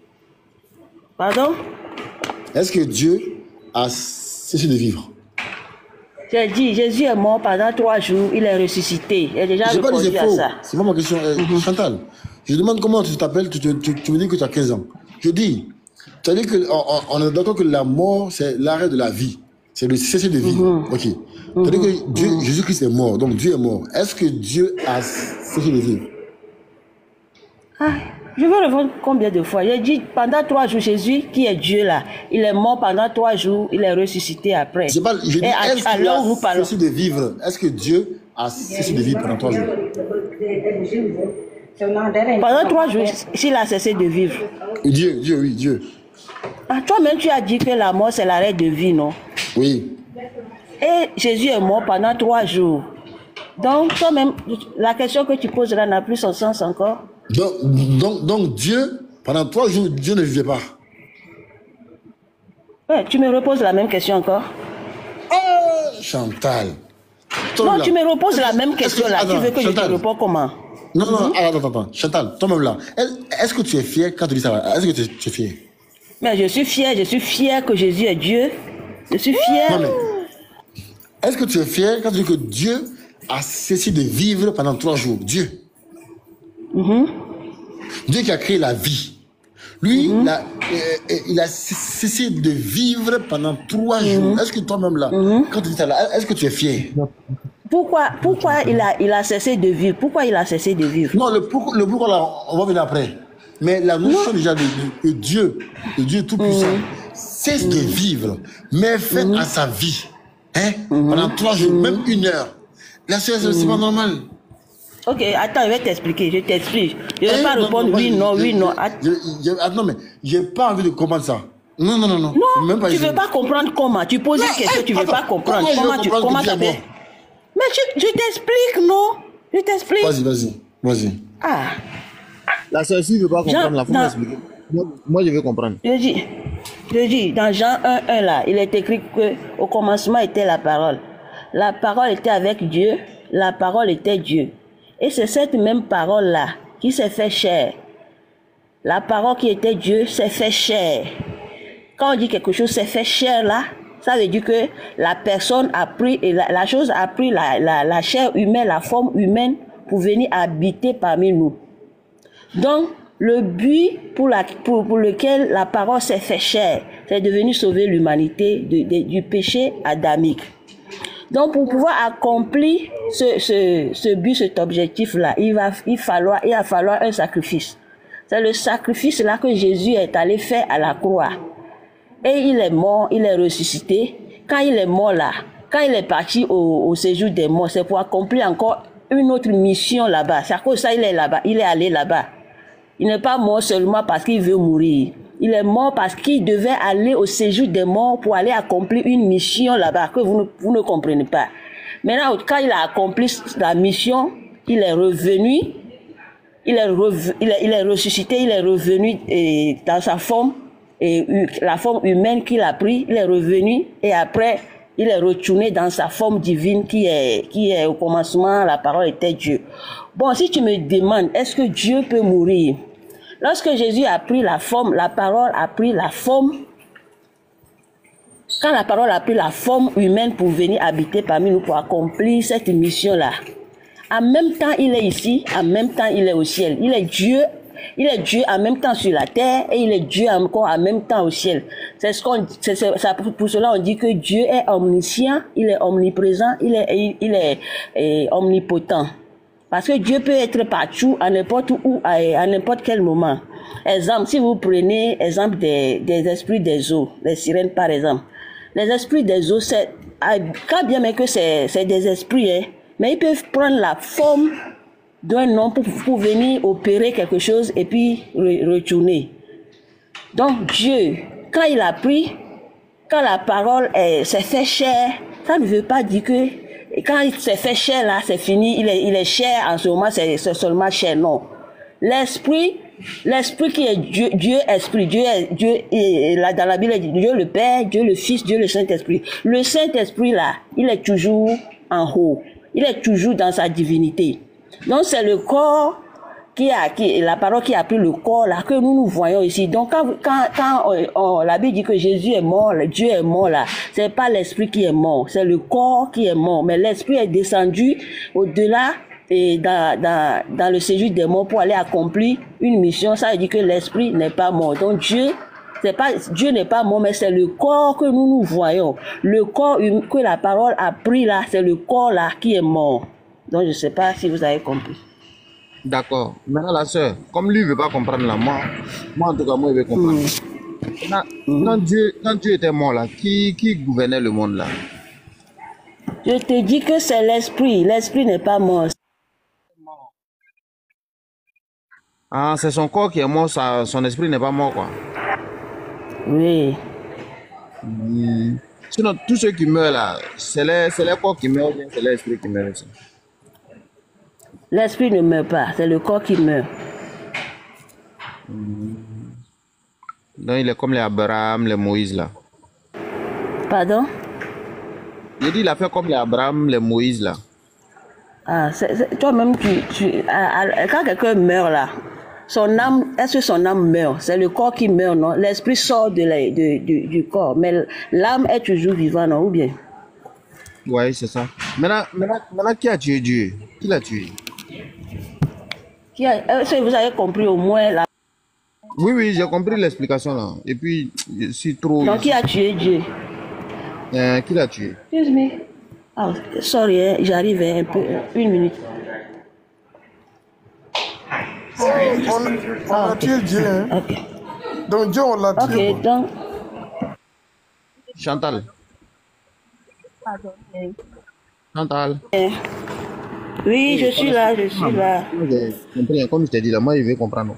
Pardon? Est-ce que Dieu a cessé de vivre? J'ai dit, Jésus est mort pendant 3 jours, il est ressuscité. Il est déjà répondu à ça. C'est pas ma question. Chantal, je demande comment tu t'appelles, tu me dis que tu as 15 ans. Je dis, tu as dit qu'on est d'accord que la mort, c'est l'arrêt de la vie. C'est le cesser de vivre. Ok. Tu as dit que Jésus-Christ est mort, donc Dieu est mort. Est-ce que Dieu a cessé de vivre? Je veux répondre combien de fois? J'ai dit pendant 3 jours, Jésus, qui est Dieu là, il est mort pendant 3 jours, il est ressuscité après. Je dis, Et est-ce à qu'il l'heure où nous a parlons. cessé de vivre? Est-ce que Dieu a cessé de vivre pendant 3 jours? Pendant 3 jours, s'il a cessé de vivre. Dieu, oui, Dieu. Ah, toi-même, tu as dit que la mort, c'est l'arrêt de vie, non? Oui. Et Jésus est mort pendant 3 jours. Donc, toi-même, la question que tu poses là n'a plus son sens encore. Donc Dieu, pendant 3 jours, Dieu ne vivait pas. Ouais, tu me reposes la même question encore. Oh, Chantal. Non, tu me reposes la même question là. Tu veux que Chantal, je te réponde comment? Non, attends. Chantal, toi-même là, est-ce que tu es fier quand tu dis ça? Est-ce que tu es fier? Mais je suis fier que Jésus est Dieu. Je suis fier. Non, mais est-ce que tu es fier quand tu dis que Dieu a cessé de vivre pendant 3 jours? Dieu. Dieu qui a créé la vie. Lui, il a cessé de vivre pendant 3 jours. Est-ce que toi-même là, quand tu dis ça là, est-ce que tu es fier? Pourquoi il a cessé de vivre? Pourquoi il a cessé de vivre? Non, le pourquoi là, on va venir après. Mais la notion déjà de Dieu, tout-puissant, cesse de vivre, mais fait à sa vie. Hein? Pendant 3 jours, même 1 heure. Là, c'est pas normal. Ok, attends, je vais t'expliquer, je t'explique. Je ne vais pas répondre oui, non. Attends, mais j'ai pas envie de comprendre ça. Non. Non, même pas tu ne veux pas comprendre comment. Tu poses une question, tu ne veux pas comprendre. Comment ça fait? Mais je t'explique, non? Je t'explique. Vas-y. Ah. La sorcière ne veut pas comprendre, la faut m'expliquer. Moi, je veux comprendre. Je dis, dans Jean 1:1 là, il est écrit qu'au commencement était la parole. La parole était avec Dieu, la parole était Dieu. Et c'est cette même parole-là qui s'est fait chair. La parole qui était Dieu s'est fait chair. Quand on dit quelque chose s'est fait chair là, ça veut dire que la personne a pris, et la chose a pris la chair humaine, la forme humaine pour venir habiter parmi nous. Donc, le but pour lequel la parole s'est fait chair, c'est de venir sauver l'humanité du péché adamique. Donc, pour pouvoir accomplir ce but, cet objectif-là, il va falloir un sacrifice. C'est le sacrifice-là que Jésus est allé faire à la croix. Et il est mort, il est ressuscité. Quand il est mort là, quand il est parti au séjour des morts, c'est pour accomplir encore une autre mission là-bas. C'est à cause de ça il est là-bas, il est allé là-bas. Il n'est pas mort seulement parce qu'il veut mourir. Il est mort parce qu'il devait aller au séjour des morts pour aller accomplir une mission là-bas que vous ne comprenez pas. Maintenant, quand il a accompli la mission, il est revenu, il est ressuscité, il est revenu dans sa forme, la forme humaine qu'il a pris, il est revenu et après, il est retourné dans sa forme divine qui est au commencement, la parole était Dieu. Bon, si tu me demandes, est-ce que Dieu peut mourir? Lorsque Jésus a pris la forme, la parole a pris la forme. Quand la parole a pris la forme humaine pour venir habiter parmi nous, pour accomplir cette mission-là, en même temps il est ici, en même temps il est au ciel. Il est Dieu en même temps sur la terre et il est Dieu encore en même temps au ciel. Pour cela on dit que Dieu est omniscient, il est omniprésent, il est omnipotent. Parce que Dieu peut être partout, à n'importe où, à n'importe quel moment. Exemple, si vous prenez exemple des esprits des eaux, les sirènes par exemple. Les esprits des eaux, quand bien même que c'est des esprits, hein, mais ils peuvent prendre la forme d'un homme pour venir opérer quelque chose et puis retourner. Donc Dieu, quand la parole s'est fait chair, ça ne veut pas dire que quand il s'est fait chair là, c'est fini, il est chair en ce moment, c'est seulement chair, non. L'esprit qui est Dieu esprit, Dieu et là dans la Bible, Dieu le Père, Dieu le Fils, Dieu le Saint-Esprit. Le Saint-Esprit là, il est toujours en haut, il est toujours dans sa divinité. Donc c'est le corps la parole qui a pris le corps là que nous voyons ici. Donc quand la Bible dit que Jésus est mort, Dieu est mort là, c'est pas l'esprit qui est mort, c'est le corps qui est mort. Mais l'esprit est descendu au-delà et dans le séjour des morts pour aller accomplir une mission. Ça veut dire que l'esprit n'est pas mort. Donc Dieu n'est pas mort, mais c'est le corps que nous voyons. Le corps que la parole a pris là, c'est le corps là qui est mort. Donc je sais pas si vous avez compris. D'accord. Maintenant, la sœur, comme lui ne veut pas comprendre là, moi en tout cas, moi, je vais comprendre. Quand Dieu était mort là, qui gouvernait le monde là? Je te dis que c'est l'esprit. L'esprit n'est pas mort. Ah, c'est son corps qui est mort, son esprit n'est pas mort, quoi. Oui. Sinon, tous ceux qui meurent là, c'est les corps qui meurent, ou bien c'est l'esprit qui meurt aussi. L'esprit ne meurt pas, c'est le corps qui meurt. Donc, il est comme les Abraham, les Moïse là. Pardon? Il dit, il a fait comme les Abraham, les Moïse là. Ah, toi-même, quand quelqu'un meurt là, son âme, est-ce que son âme meurt? C'est le corps qui meurt, non? L'esprit sort du corps, mais l'âme est toujours vivante, non? Ou bien? Oui, c'est ça. Maintenant, qui a tué Dieu? Qui l'a tué? Est-ce que vous avez compris au moins là? Oui, j'ai compris l'explication là. Et puis, je suis trop... Donc, qui a tué Dieu? Qui l'a tué? Excuse me. Oh, sorry, hein, j'arrive un peu, une minute. On a tué Dieu. Hein? Ok. Donc Dieu, on l'a tué. Ok, donc. Chantal. Chantal. Oui, je suis là, je suis là. J'ai compris, comme je t'ai dit là, moi je vais comprendre.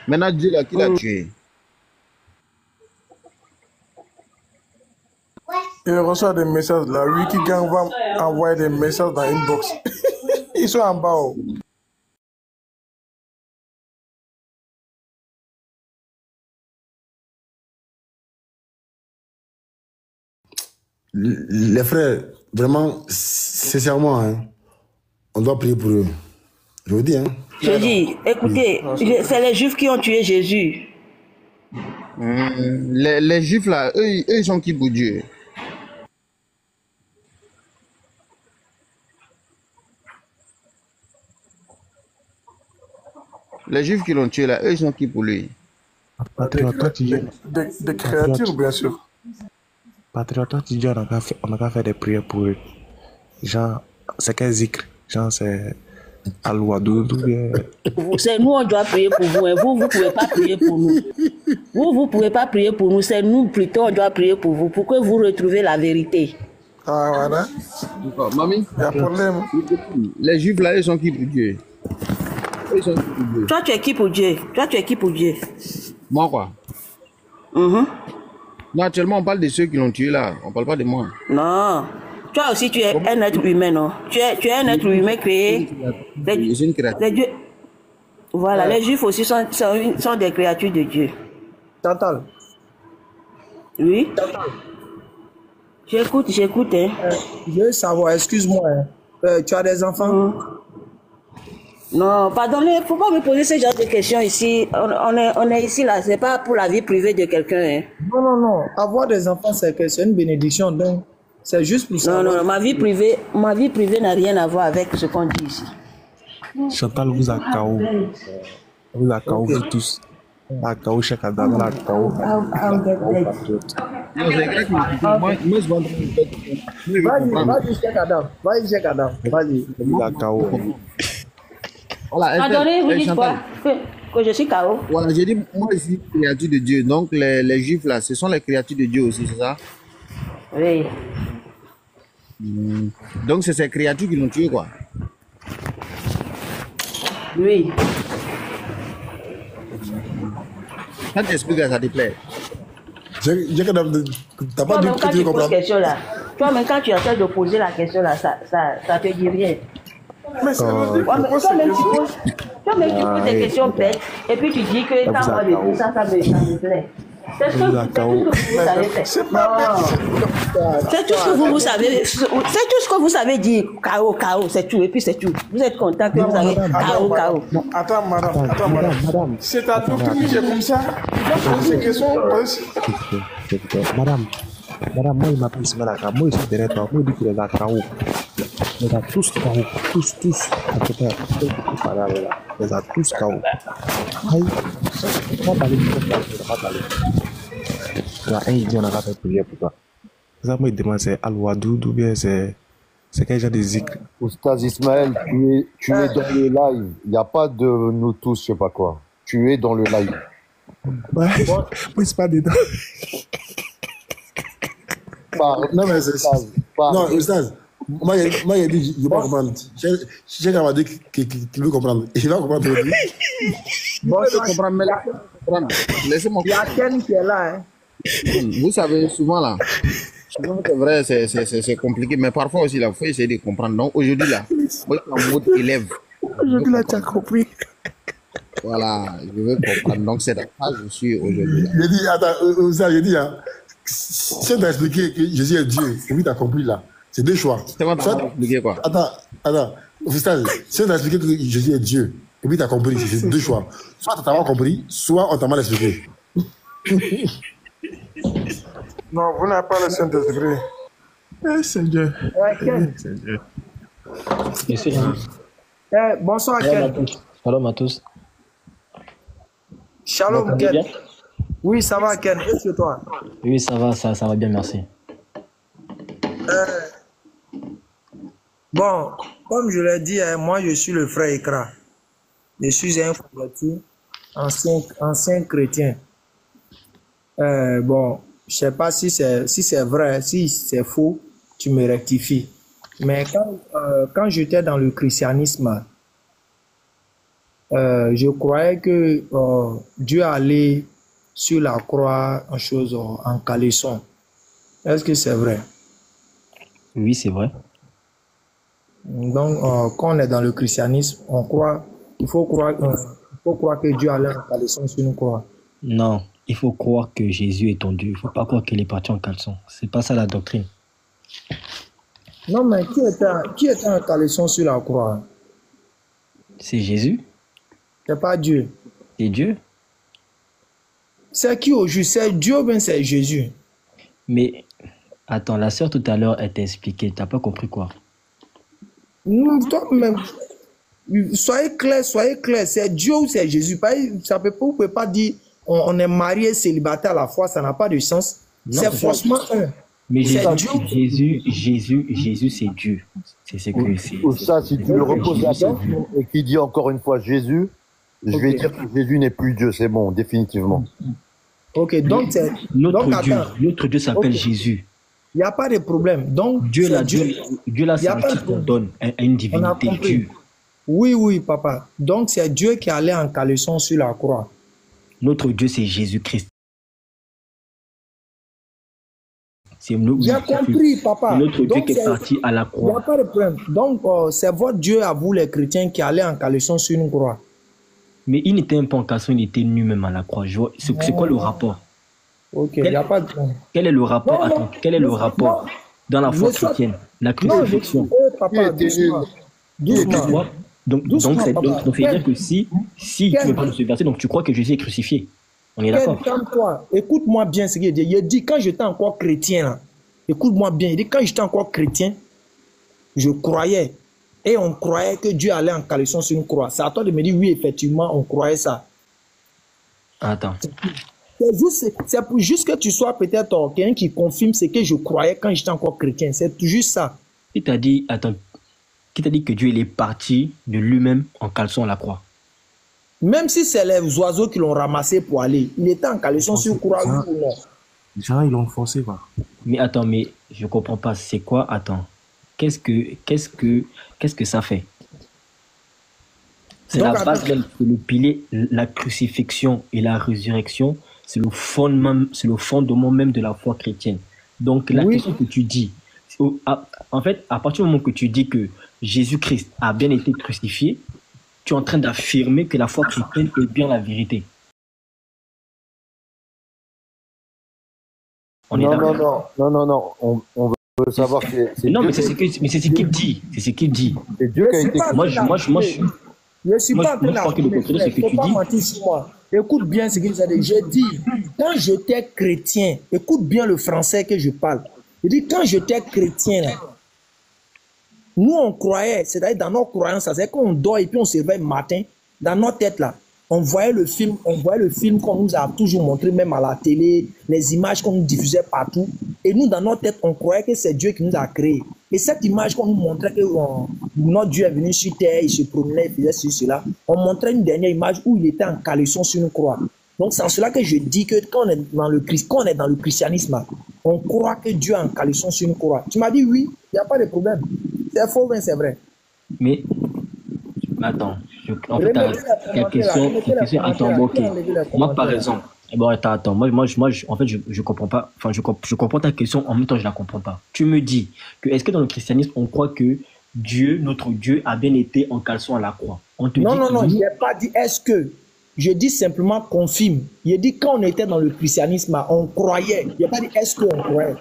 Maintenant, Dieu là, qui l'a tué? Il reçoit des messages là. Wikigang va envoyer des messages dans inbox. Ils sont en bas. Oh. Les frères, vraiment, sincèrement, hein, on doit prier pour eux. Je vous dis, hein. Je dis, écoutez, c'est les Juifs qui ont tué Jésus. Les Juifs là, eux, ils sont qui pour Dieu? Les Juifs qui l'ont tué là, eux, ils sont qui pour lui? Patriote, toi, tu dis. Des créatures, bien sûr. Patriote, toi, tu dis, on n'a qu'à faire des prières pour eux. Genre, c'est quel zikr? Genre, c'est Al-Wadud ou bien. C'est nous, on doit prier pour vous. Hein. Vous ne pouvez pas prier pour nous. Vous ne pouvez pas prier pour nous. C'est nous, plutôt, on doit prier pour vous. Pour que vous retrouviez la vérité. Ah, voilà. D'accord, mamie? Il y a problème. Les Juifs là, ils sont qui pour Dieu? Ils sont qui pour Dieu? Toi, tu es qui pour Dieu? Toi, tu es qui pour Dieu? Moi, quoi? Non, actuellement, on parle de ceux qui l'ont tué là. On parle pas de moi. Non. Toi aussi, tu es un être humain, non? Tu es un être humain créé. Je suis une créature. Les dieux. Voilà, les Juifs aussi sont des créatures de Dieu. Chantal. Oui? J'écoute, hein. Je veux savoir, excuse-moi, hein. Tu as des enfants? Non, pardonnez, il ne faut pas me poser ce genre de questions ici. On est ici, là, c'est pas pour la vie privée de quelqu'un. Hein. Non. Avoir des enfants, c'est une bénédiction, donc c'est juste pour ça. Non, ma vie privée n'a rien à voir avec ce qu'on dit ici. Chantal vous a KO. Vous a KO, vous tous. La KO, chaque Adam, la KO. Non, c'est vrai que moi, je vais entrer. Vas-y, check Adam. Vas-y. Vous a KO. Voilà, Pardonnez, vous dites quoi? Que je suis KO? Voilà, j'ai dit, moi, je suis créature de Dieu. Donc, les Juifs, là, ce sont les créatures de Dieu aussi, c'est ça? Oui. Donc, c'est ces créatures qui l'ont tué, quoi. Oui. Quand tu expliques, ça te plaît. T'as pas dit que tu comprends. Toi-même, quand tu essaies de poser la question là, ça te dit rien. Mais c'est le Toi-même, tu poses des questions bêtes et puis tu dis que quand moi je dis ça me plaît. C'est tout ce que vous savez. C'est tout ce que vous savez dire. KO, c'est tout. Et puis c'est tout. Vous êtes content que vous avez KO. Attends, madame. C'est à toi qui est comme ça. Tu dois poser ces questions. Madame, moi, il m'appelle Ismaël. Moi, je suis derrière toi. Moi, il dit qu'il est à KO. Il les a tous KO. Tous. Il les a tous KO. Aïe, on va parler de ça. Il y a un idiot, on a fait prier pour toi. Ça, moi, il demande c'est Al-Wadud ou bien c'est C'est quel genre de zikr? Oustaz Ismaël, tu es dans le live. Il n'y a pas de nous tous, je sais pas quoi. Tu es dans le live. Ouais, moi, c'est pas dedans. Non, mais c'est... Non, Oustaz, moi, il a dit, je ne veux pas comprendre. J'ai demandé qu'il veut comprendre. Il va comprendre aujourd'hui. Bon, je comprends, mais là, laissez-moi. Il y a Ken qui est là. Hein. Vous savez, souvent là, c'est vrai, c'est compliqué, mais parfois aussi, il faut essayer de comprendre. Donc aujourd'hui, là, moi, je suis en mode élève. Aujourd'hui, là, tu as compris. Voilà, je veux comprendre. Donc c'est là que je suis aujourd'hui. Il a dit, attends, ça, il a dit, hein, si on t'a expliqué que Jésus est Dieu, et puis tu as compris là, c'est deux choix. C'est moi qui t'ai expliqué quoi. Attends, Oustaz, si on t'a expliqué que Jésus est Dieu, et puis tu as compris, c'est deux choix. Soit tu t'as mal compris, soit on t'a mal expliqué. Non, vous n'avez pas le Saint-Esprit. Seigneur. Ken. Seigneur. Bonsoir Ken. Shalom à tous. Shalom Ken. Oui, ça va Ken, et chez toi? Oui, ça va bien, merci. Bon, comme je l'ai dit, moi je suis le frère Ekra. Je suis un converti, ancien chrétien. Bon, je sais pas si c'est vrai, si c'est faux, tu me rectifies. Mais quand j'étais dans le christianisme, je croyais que Dieu allait sur la croix en caleçon. Est-ce que c'est vrai? Oui, c'est vrai. Donc, quand on est dans le christianisme, il faut croire que Dieu allait en caleçon sur une croix. Non, il faut croire que Jésus est ton Dieu. Il ne faut pas croire qu'il est parti en caleçon. C'est pas ça la doctrine. Non, mais qui était en caleçon sur la croix? C'est Jésus. C'est pas Dieu. C'est Dieu. C'est qui au juste? C'est Dieu ou bien c'est Jésus? Mais, attends, la sœur tout à l'heure, elle t'a expliqué. Tu n'as pas compris quoi? Non, toi-même, soyez clair. C'est Dieu ou c'est Jésus? Vous ne pouvez pas dire on est marié, célibataire à la fois. Ça n'a pas de sens. C'est forcément un. Mais Jésus, c'est Dieu. C'est ce que c'est. Ou ça, si tu le reposes la question et qu'il dit encore une fois Jésus, je vais dire que Jésus n'est plus Dieu, c'est bon, définitivement. Ok, donc c'est... Notre Dieu s'appelle Jésus. Il n'y a pas de problème. Donc, Dieu là, c'est le titre qu'on donne à une divinité, Dieu. Oui, papa. Donc, c'est Dieu qui allait en caleçon sur la croix. Notre Dieu, c'est Jésus-Christ. J'ai compris, papa. C'est notre Dieu qui est parti à la croix. Il n'y a pas de problème. Donc, c'est votre Dieu à vous, les chrétiens, qui allait en caleçon sur une croix. Mais il n'était pas en caleçon, il était nu même à la croix. C'est quoi le rapport? Ok, il n'y a pas de problème. Quel est le rapport? Attends, quel est le rapport dans la foi chrétienne? La crucifixion. Papa, doucement. Donc, c'est-à-dire que si tu ne veux pas de ce verset, donc tu crois que Jésus est crucifié. On est d'accord? Calme-toi. Écoute-moi bien ce qu'il dit. Il dit, quand j'étais encore chrétien, là, écoute-moi bien, il dit, quand j'étais encore chrétien, je croyais. Et on croyait que Dieu allait en caleçon sur une croix. C'est à toi de me dire, oui, effectivement, on croyait ça. Attends. C'est pour juste que tu sois peut-être quelqu'un qui confirme ce que je croyais quand j'étais encore chrétien. C'est juste ça. Qui t'a dit que Dieu il est parti de lui-même en caleçon à la croix? Même si c'est les oiseaux qui l'ont ramassé pour aller, il était en caleçon sur croix ou non? Les gens, ils l'ont forcé, quoi. Mais attends, mais je comprends pas. C'est quoi? Attends. Qu'est-ce que ça fait? C'est la base, c'est le pilier, la crucifixion et la résurrection. C'est le fondement même de la foi chrétienne. Donc, la question que tu dis, en fait, à partir du moment que tu dis que Jésus-Christ a bien été crucifié, tu es en train d'affirmer que la foi chrétienne est bien la vérité. Non. On veut savoir que non, mais c'est ce qu'il dit. C'est ce qu'il dit. C'est Dieu qui a été. Je ne suis pas en train d'afirmer. Il ne faut pas mentir sur moi. Écoute bien ce qu'il a dit. J'ai dit, quand j'étais chrétien, écoute bien le français que je parle. Je dis, quand j'étais chrétien, là, nous, on croyait, c'est-à-dire dans nos croyances, c'est qu'on dort et puis on se réveille le matin, dans notre tête, là, on voyait le film qu'on nous a toujours montré, même à la télé, les images qu'on nous diffusait partout. Et nous, dans notre tête, on croyait que c'est Dieu qui nous a créés. Et cette image qu'on nous montrait que notre Dieu est venu sur terre, il se promenait, il faisait ceci, cela, on montrait une dernière image où il était en caleçon sur une croix. Donc c'est en cela que je dis que quand on est dans le christianisme, on croit que Dieu est en caleçon sur une croix. Tu m'as dit oui, il n'y a pas de problème. C'est faux, mais c'est vrai. Mais attends, en fait, la question attends, ok. Moi, par exemple, bon, attends, moi, en fait, je comprends pas, enfin, je comprends ta question, en même temps, je la comprends pas. Tu me dis que, est-ce que dans le christianisme, on croit que Dieu, notre Dieu, a bien été en caleçon à la croix? Non, je n'ai pas dit est-ce que. Je dis simplement confirme. Il dit quand on était dans le christianisme, on croyait. Il n'a pas dit est-ce qu'on croyait.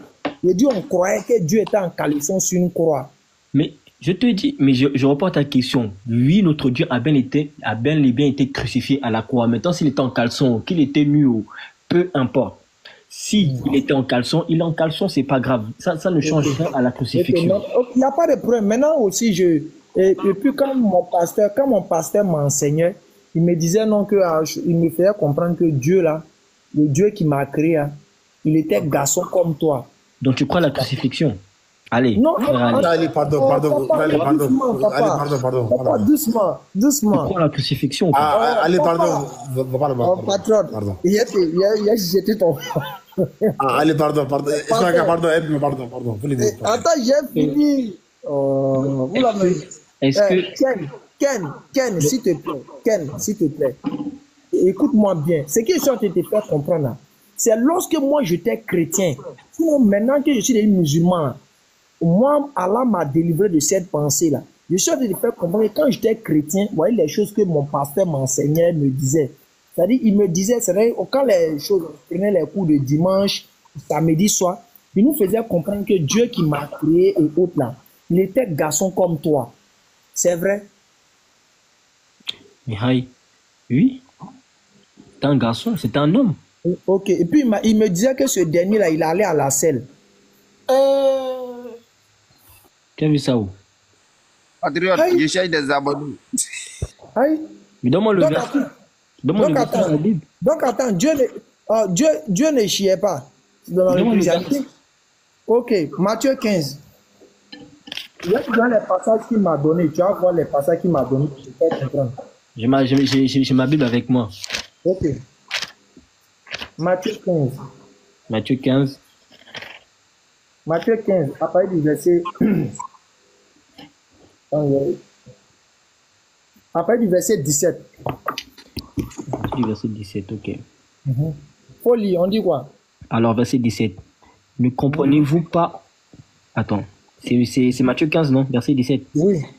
Il dit on croyait que Dieu était en caleçon sur une croix. Mais je te dis, mais je reprends ta question. Oui, notre Dieu a bien été crucifié à la croix. Maintenant, s'il était en caleçon, qu'il était nu, peu importe. S'il était en caleçon, il est en caleçon, c'est pas grave. Ça ne change rien à la crucifixion. Il n'y a pas de problème. Maintenant aussi, et puis quand mon pasteur m'enseignait, il me disait non il me faisait comprendre que Dieu là, le Dieu qui m'a créé, il était garçon comme toi. Donc tu crois à la crucifixion? Allez. Non, allez, pardon. Doucement. Tu crois à la crucifixion? Allez, pardon. Patron, il a jeté ton... Allez, pardon. Aide-moi, pardon. Attends, j'ai fini. Est-ce que... Ken, s'il te plaît, écoute-moi bien. Ce que je suis en train de te faire comprendre, c'est lorsque moi j'étais chrétien. Sinon, maintenant que je suis devenu musulman, moi, Allah m'a délivré de cette pensée-là. Je suis en train de te faire comprendre que quand j'étais chrétien, vous voyez les choses que mon pasteur m'enseignait, me disait. C'est-à-dire, il me disait, c'est-à-dire, quand les choses, je prenais les cours de dimanche, samedi soir, il nous faisait comprendre que Dieu qui m'a créé et autres là, il était garçon comme toi. C'est vrai? Mais oui, c'est un garçon, c'est un homme. Ok, et puis il me disait que ce dernier-là, il allait à la selle. Tu as vu ça où? Patriote, je cherche des abonnés. Mais donne-moi le verset. Donc attends, Dieu ne chiait pas dans le christianisme. Ok, Matthieu 15. Tu vas voir les passages qu'il m'a donné. Tu vas voir les passages qu'il m'a donné. J'ai ma Bible avec moi. Ok. Matthieu 15. Matthieu 15. Matthieu 15, à partir du verset... à partir du verset 17. Du verset 17, ok. Faut lire, on dit quoi? Alors, verset 17. Ne comprenez-vous pas... Attends, c'est Matthieu 15, non? Verset 17.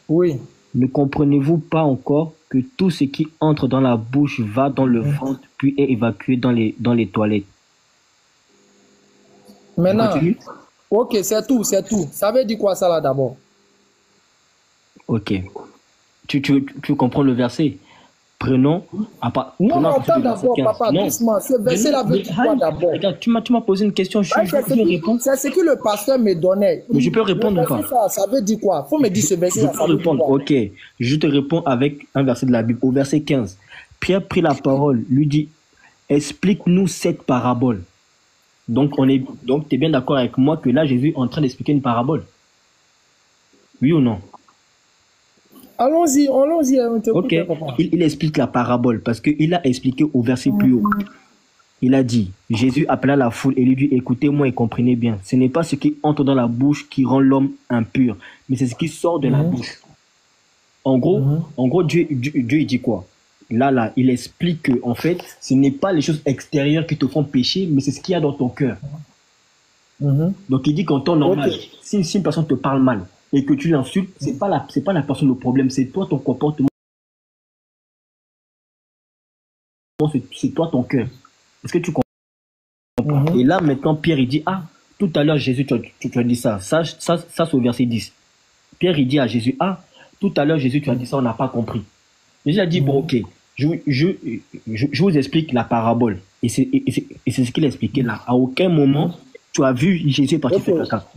Oui. Ne comprenez-vous pas encore que tout ce qui entre dans la bouche va dans le ventre, puis est évacué dans les toilettes? Maintenant, ok, c'est tout. Ça veut dire quoi ça là d'abord? Ok. Tu comprends le verset? Prenons... Non, attends d'abord, papa, doucement. Ce verset-là veut dire quoi d'abord? Regarde, tu m'as posé une question, je vais répondre. C'est ce que le pasteur me donnait. Mais je peux répondre ou pas? Ça veut dire quoi? Faut me dire ce verset-là. Je peux répondre, ok. Je te réponds avec un verset de la Bible. Au verset 15, Pierre prit la parole, lui dit, explique-nous cette parabole. Donc, tu es bien d'accord avec moi que là, Jésus est en train d'expliquer une parabole? Oui ou non? Allons-y. Ok, il explique la parabole parce qu'il a expliqué au verset plus haut. Il a dit, Jésus appela la foule et lui dit, écoutez-moi et comprenez bien, ce n'est pas ce qui entre dans la bouche qui rend l'homme impur, mais c'est ce qui sort de la bouche. En gros, Dieu il dit quoi? Là, il explique que, en fait, ce n'est pas les choses extérieures qui te font pécher, mais c'est ce qu'il y a dans ton cœur. Donc il dit qu'en temps normal, si une personne te parle mal, et que tu l'insultes, c'est pas la personne le problème, c'est toi ton comportement, c'est toi ton cœur. Est-ce que tu comprends? Et là maintenant Pierre il dit, tout à l'heure Jésus tu as dit ça c'est au verset 10. Pierre il dit à Jésus, tout à l'heure Jésus tu as dit ça, on n'a pas compris. Jésus a dit, bon ok, je vous explique la parabole. Et c'est ce qu'il a expliqué là. À aucun moment tu as vu Jésus partir faire caca.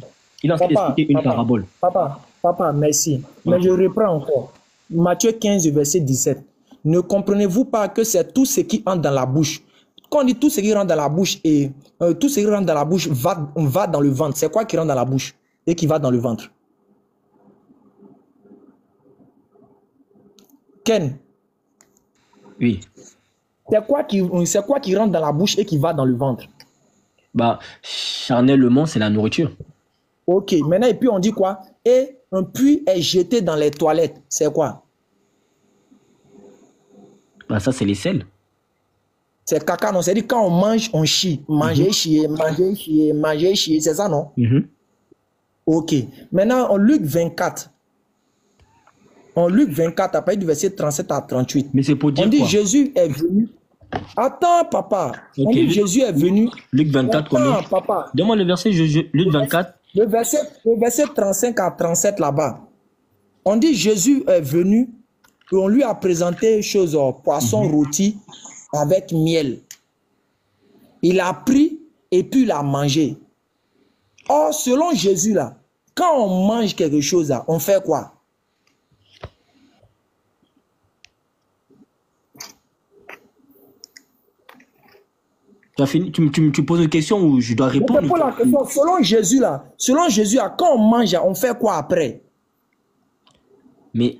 Il a expliqué une parabole. Papa, merci. Mais je reprends encore. Matthieu 15, verset 17. Ne comprenez-vous pas que c'est tout ce qui entre dans la bouche? Quand on dit tout ce qui rentre dans la bouche et tout ce qui rentre dans la bouche va dans le ventre. C'est quoi qui rentre dans la bouche et qui va dans le ventre? Ken? Oui. C'est quoi qui rentre dans la bouche et qui va dans le ventre? Bah, charnellement, c'est la nourriture. Ok, maintenant, et puis on dit quoi? Et un puits est jeté dans les toilettes. C'est quoi? Bah, ça, c'est les sels. C'est caca, non? C'est-à-dire quand on mange, on chie. Manger, chier, manger, chier, manger, chier. C'est ça, non? Ok. Maintenant, en Luc 24. En Luc 24, à partir du verset 37 à 38. Mais c'est pour dire on dit quoi? Jésus est venu. Attends, papa. On dit Jésus est venu. Luc 24, combien? Papa. Donne-moi le verset, Luc 24. Le verset 35 à 37 là-bas. On dit Jésus est venu et on lui a présenté chose, poisson rôti avec miel. Il a pris et puis il a mangé. Or, selon Jésus là, quand on mange quelque chose là, on fait quoi? Tu as fini? Tu poses une question où je dois répondre? Je te pose la question. Selon Jésus là, quand on mange, on fait quoi après? Mais,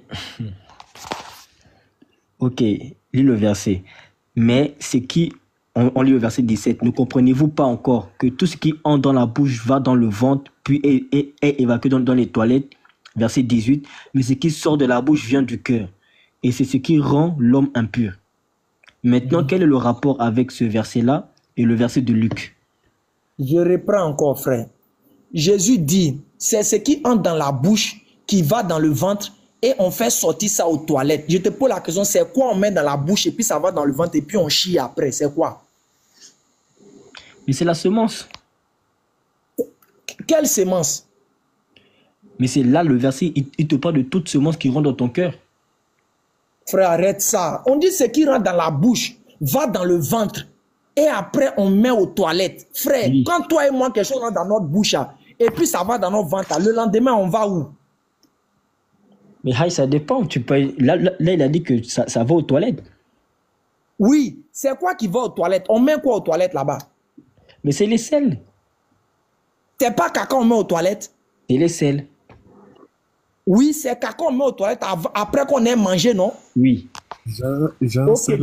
ok, lis le verset. Mais c'est qui, on lit le verset 17, ne comprenez-vous pas encore que tout ce qui entre dans la bouche va dans le ventre, puis est évacué dans les toilettes? Verset 18, mais ce qui sort de la bouche vient du cœur, et c'est ce qui rend l'homme impur. Maintenant, quel est le rapport avec ce verset-là et le verset de Luc? Je reprends encore, frère. Jésus dit, c'est ce qui entre dans la bouche qui va dans le ventre et on fait sortir ça aux toilettes. Je te pose la question, c'est quoi on met dans la bouche et puis ça va dans le ventre et puis on chie après, c'est quoi? Mais c'est la semence. Quelle semence? Mais c'est là le verset, il te parle de toute semence qui rentre dans ton cœur. Frère, arrête ça. On dit ce qui rentre dans la bouche va dans le ventre et après on met aux toilettes. Frère, oui. Quand toi et moi quelque chose rentre dans notre bouche et puis ça va dans notre ventre, le lendemain on va où? Mais ça dépend. Tu peux... là, il a dit que ça va aux toilettes. Oui, c'est quoi qui va aux toilettes? On met quoi aux toilettes là-bas? Mais c'est les sels. C'est pas caca on met aux toilettes? C'est les sels. Oui, c'est caca on met aux toilettes après qu'on ait mangé, non? Oui. Okay,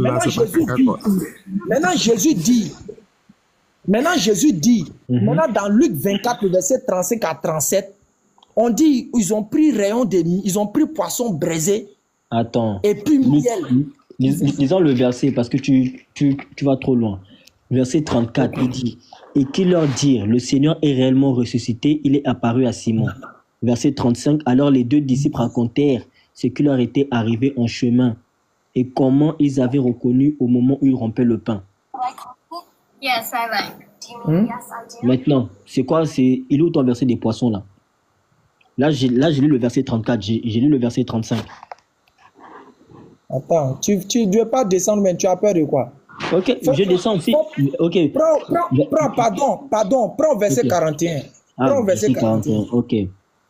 maintenant Jésus dit, maintenant dans Luc 24, le verset 35 à 37, on dit, ils ont pris ils ont pris poisson braisé. Attends. Et puis miel. Lisons le verset parce que tu vas trop loin. Verset 34, il dit, et qui leur dirent, le Seigneur est réellement ressuscité, il est apparu à Simon. Verset 35, alors les deux disciples racontèrent ce qui leur était arrivé en chemin et comment ils avaient reconnu au moment où ils rompaient le pain. Yes, I like. Maintenant, c'est quoi? Il est où ton verset des poissons là? Là, j'ai lu le verset 34, j'ai lu le verset 35. Attends, tu ne veux pas descendre, mais tu as peur de quoi? Ok, je descends aussi. Ok. Prends verset 41. Prends verset 41. Ok.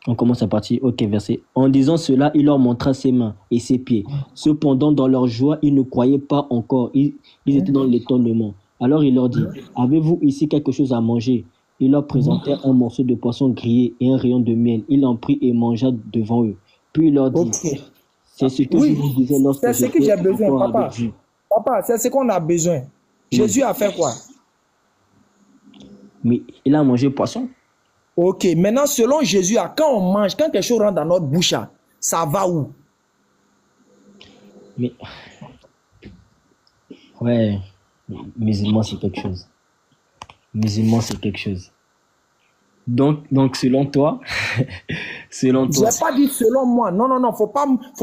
On commence à partir. Ok, verset. En disant cela, il leur montra ses mains et ses pieds. Cependant, dans leur joie, ils ne croyaient pas encore. Ils étaient dans l'étonnement. Alors il leur dit, avez-vous ici quelque chose à manger? Ils leur présentèrent un morceau de poisson grillé et un rayon de miel. Il en prit et mangea devant eux. Puis il leur dit, c'est ce que je vous disais lorsque c'est ce que j'ai besoin, papa. Papa, c'est ce qu'on a besoin. Jésus a fait quoi? Mais il a mangé poisson. Ok, maintenant selon Jésus, quand on mange, quand quelque chose rentre dans notre bouche, ça va où? Mais... Ouais, musulman c'est quelque chose. Musulman c'est quelque chose. Donc selon toi, selon toi. Je n'ai pas dit selon moi. Non, faut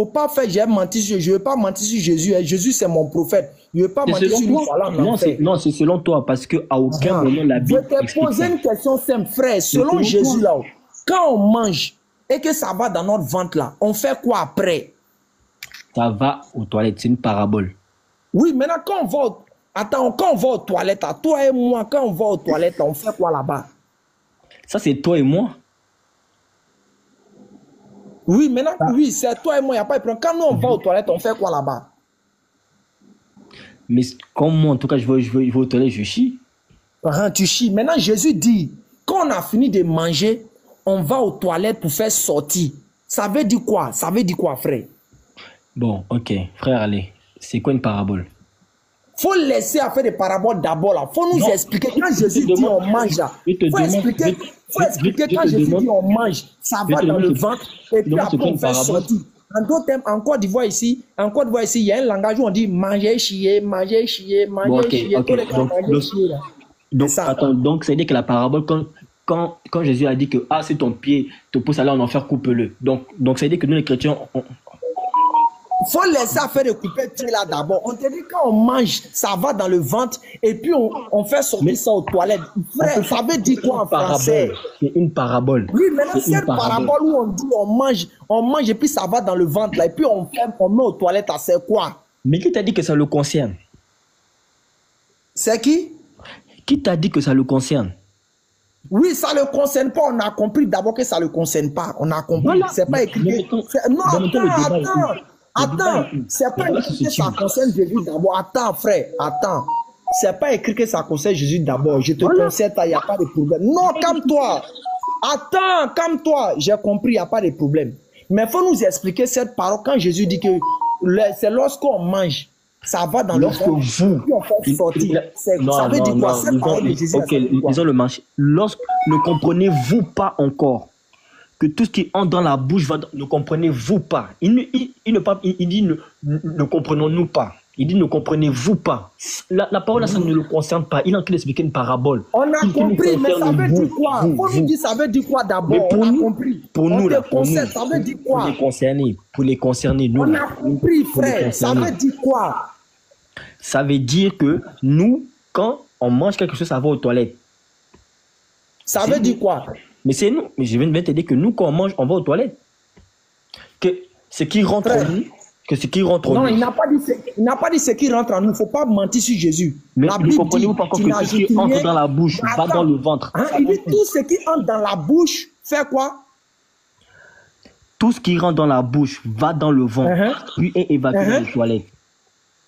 pas faire. J'ai menti sur. Je veux pas mentir sur Jésus. Jésus c'est mon prophète. Je veux pas mentir sur lui. Non, c'est selon toi parce que à aucun moment la Bible. Je t'ai posé une question simple, frère. Selon Jésus là, quand on mange et que ça va dans notre ventre là, on fait quoi après? Ça va aux toilettes. C'est une parabole. Oui, maintenant quand on va, quand on va aux toilettes, toi et moi, quand on va aux toilettes, on fait quoi là-bas? Ça, c'est toi et moi. Oui, maintenant, oui, c'est toi et moi, il n'y a pas de problème. Quand nous, on va aux toilettes, on fait quoi là-bas? Mais comme moi, en tout cas, je vais aux toilettes, je chie. Tu chies. Maintenant, Jésus dit, quand on a fini de manger, on va aux toilettes pour faire sortir. Ça veut dire quoi? Ça veut dire quoi, frère? Bon, ok. Frère, allez. C'est quoi une parabole? Faut laisser à faire des paraboles d'abord là. Faut nous expliquer quand Jésus dit on mange là. Faut expliquer quand Jésus dit on mange, ça va dans le ventre et puis après on fait sortir. En d'autres termes, en Côte d'Ivoire ici, il y a un langage où on dit manger, chier, manger, chier, manger, chier. Donc, attends, donc ça veut dire que la parabole, quand Jésus a dit que c'est ton pied, te pousse à aller en enfer, coupe-le. Donc ça veut dire que nous les chrétiens, faut laisser faire de couper pied là d'abord. On te dit quand on mange, ça va dans le ventre et puis on fait sortir ça aux toilettes. Frère, ça veut dire quoi en français? C'est une parabole. Oui, maintenant c'est une parabole où on dit on mange et puis ça va dans le ventre là et puis on met aux toilettes, c'est quoi? Mais qui t'a dit que ça le concerne? C'est qui? Qui t'a dit que ça le concerne? Oui, ça ne le concerne pas. On a compris d'abord que ça ne le concerne pas. On a compris. Voilà. C'est pas écrit. Non, attends. C'est pas écrit que ça concerne Jésus d'abord. Attends, frère. Attends. C'est pas écrit que ça concerne Jésus d'abord. Je te concerne, il n'y a pas de problème. Non, calme-toi. Attends, calme-toi. J'ai compris, il n'y a pas de problème. Mais il faut nous expliquer cette parole quand Jésus dit que c'est lorsqu'on mange. Ça va dans le ventre. Ça veut dire quoi? Cette parole de Jésus. Ok, disons le marché. Ne comprenez-vous pas encore que tout ce qui entre dans la bouche va. Ne comprenez-vous pas? Il dit ne comprenons-nous pas. Il dit ne comprenez-vous pas. La parole, là, ça ne le concerne pas. Il est en train d'expliquer une parabole. On a compris, mais ça veut dire quoi? Faut nous dire ça veut dire quoi d'abord? On a compris. Pour nous, là, ça veut dire quoi? Pour les concerner, nous. On a compris, frère. Ça veut dire quoi? Ça veut dire que nous, quand on mange quelque chose, ça va aux toilettes. Ça veut dire quoi? Mais c'est nous. Mais je viens de te dire que nous, quand on mange, on va aux toilettes. Que ce qui rentre en nous, non, il n'a pas dit ce qui rentre en nous. Il ne faut pas mentir sur Jésus. Mais vous comprenez-vous pas encore que ce qui entre dans la bouche va dans le ventre? Il dit tout ce qui entre dans la bouche fait quoi? Tout ce qui rentre dans la bouche va dans le ventre, puis est évacué dans les toilettes.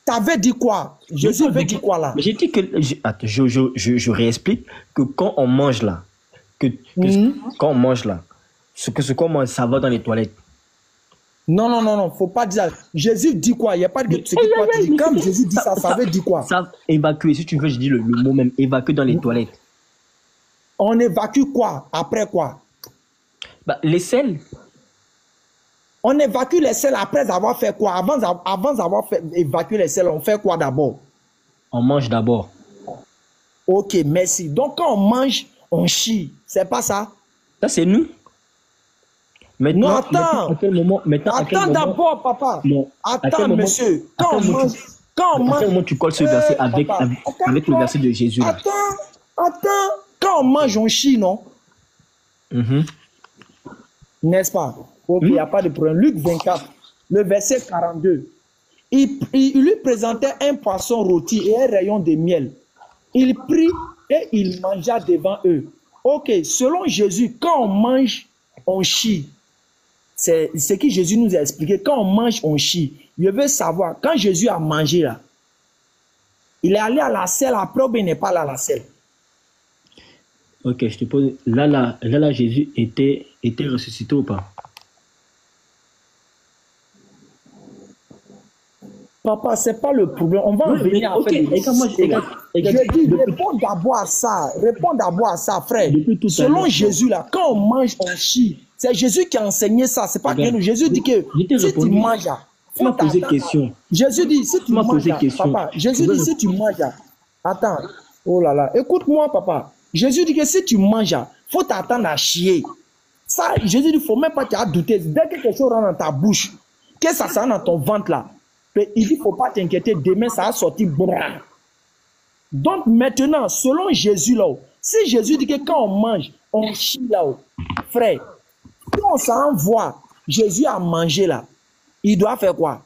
Ça veut dire quoi? Jésus veut dire quoi là? J'ai dit que je réexplique que quand on mange là, quand on mange là, ce qu'on mange, ça va dans les toilettes. Non, faut pas dire ça. Jésus dit quoi? Il n'y a pas de ce que toi tu dis. Quand Jésus dit ça, ça veut dire quoi? Ça évacuer, si tu veux, je dis le mot même, évacuer dans les toilettes. On évacue quoi? Après quoi? Les selles. On évacue les selles après avoir fait quoi? Avant d'avoir évacué les selles, on fait quoi d'abord? On mange d'abord. Ok, merci. Donc quand on mange, on chie. C'est pas ça? Ça, c'est nous. Maintenant, non, attends. À quel moment, attends d'abord, papa. Non. Attends, monsieur. Quand on mange... À quel moment tu colles ce verset avec le verset de Jésus là? Attends. Quand on mange, on chie, non? N'est-ce pas? Ok, il n'y a pas de problème. Luc 24, le verset 42. Il lui présentait un poisson rôti et un rayon de miel. Il prit et il mangea devant eux. Ok, selon Jésus, quand on mange, on chie. C'est ce que Jésus nous a expliqué. Quand on mange, on chie. Je veux savoir, quand Jésus a mangé là, il est allé à la selle après ou bien il n'est pas allé à la selle? Ok, je te pose. Là, Jésus était ressuscité ou pas? Papa, c'est pas le problème. On va en venir à faire des Je dis, réponds d'abord à ça. Réponds d'abord à ça, frère. Selon Jésus, là, quand on mange, on chie. C'est Jésus qui a enseigné ça. C'est pas que nous. Jésus dit que si tu manges, tu m'as posé question. Jésus dit, si tu manges, papa, Jésus dit, si tu manges, attends. Oh là là. Écoute-moi, papa. Jésus dit que si tu manges, faut t'attendre à chier. Ça, Jésus dit, faut même pas te douter. Dès que quelque chose rentre dans ta bouche, que ça rentre dans ton ventre là, il dit, faut pas t'inquiéter, demain ça va sortir. Donc maintenant, selon Jésus là, si Jésus dit que quand on mange, on chie là, frère, si on s'en voit, Jésus a mangé là, il doit faire quoi?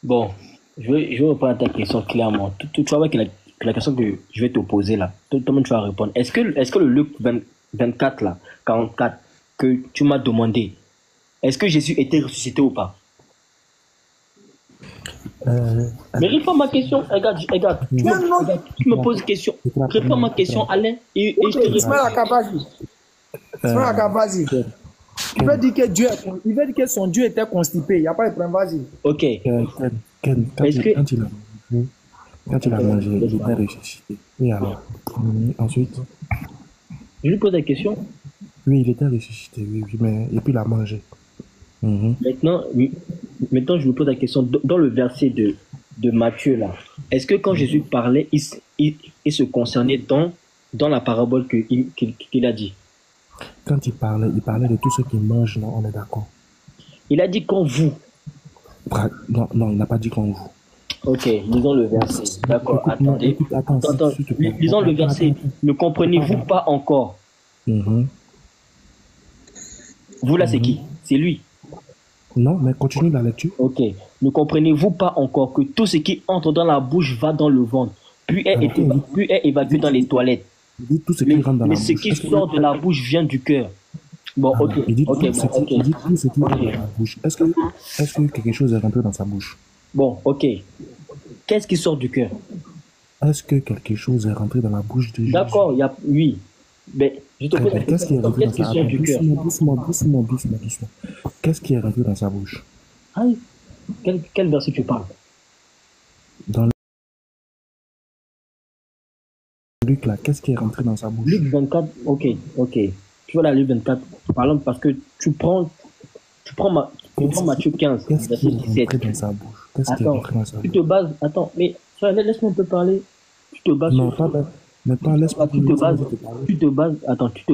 Bon, je vais répondre à ta question clairement. Tu vas voir que la question que je vais te poser là, tout le monde tu vas répondre. Est-ce que le Luc 24 là, 44, que tu m'as demandé, est-ce que Jésus était ressuscité ou pas? Mais réponds à ma question. Regarde. Tu me poses une question. Réponds à ma question, Alain, et je te réponds. Ismaël Aka, vas-y. Il veut dire que il veut dire que son Dieu était constipé. Il n'y a pas de problème, vas-y. Ok. Quand il a mangé, il était ressuscité. Oui, alors. Ensuite. Je lui pose la question. Oui, il était ressuscité, oui, mais et puis il a mangé. Maintenant, je vous pose la question. Dans le verset de Matthieu, là, est-ce que quand Jésus parlait, il se concernait dans la parabole qu'il a dit? Quand il parlait de tous ceux qui mangent, non, on est d'accord. Il a dit quand vous. Non, il n'a pas dit quand vous. Ok, lisons le verset. D'accord, attendez. Attends, lisons le verset. Ne comprenez-vous pas encore? Vous là, c'est qui? C'est lui. Non, mais continue la lecture. Ok. Ne comprenez-vous pas encore que tout ce qui entre dans la bouche va dans le ventre, puis est évacué dans les toilettes? Tout ce qui rentre dans la bouche. Mais ce qui sort de la bouche vient du cœur. Bon, ok. Il dit tout ce qui rentre dans la bouche. Est-ce que quelque chose est rentré dans sa bouche? Bon, ok. Qu'est-ce qui sort du cœur? Est-ce que quelque chose est rentré dans la bouche de Jésus? D'accord, oui. Mais je te pose la qu'est-ce qui est rentré dans sa bouche? Doucement. Qu'est-ce qui est rentré dans sa bouche? Ah, quel verset tu parles? Dans Luc, là, qu'est-ce qui est rentré dans sa bouche? Luc 24, ok. Tu vois la Luc 24, par exemple, parce que tu prends Matthieu 15, verset 17. Dans sa bouche. Qu'est-ce qui est rentré dans sa bouche? Tu te bases, attends, mais laisse-moi un peu parler. Tu te bases non, pas laisse-moi tu te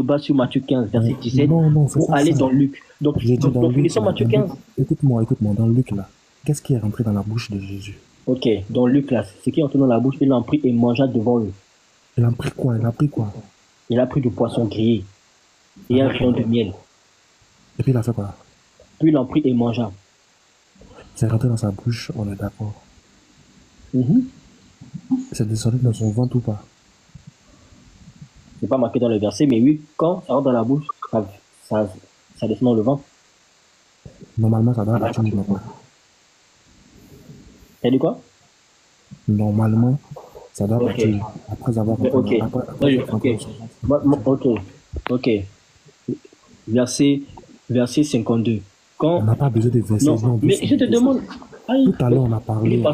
bases sur Matthieu 15, verset 17 pour aller dans Luc. Donc, finissons Matthieu 15. Écoute-moi, dans Luc, là, qu'est-ce qui est rentré dans la bouche de Jésus? Ok, dans Luc, là, ce qui est entré dans la bouche, il en prit et mangea devant eux. Il a pris quoi? Il a pris du poisson grillé et un rayon de miel. Et puis il a fait quoi? Puis il en prit et mangea. C'est rentré dans sa bouche, on est d'accord. C'est descendu dans son ventre ou pas? C'est pas marqué dans le verset, mais oui, quand ça rentre dans la bouche, ça descend dans le ventre. Normalement, ça doit partir du ventre. T'as dit quoi? Normalement, ça doit partir après avoir... Ok. Verset 52. Quand... On n'a pas besoin de versets. Non, mais je te demande... Tout à l'heure, on a parlé...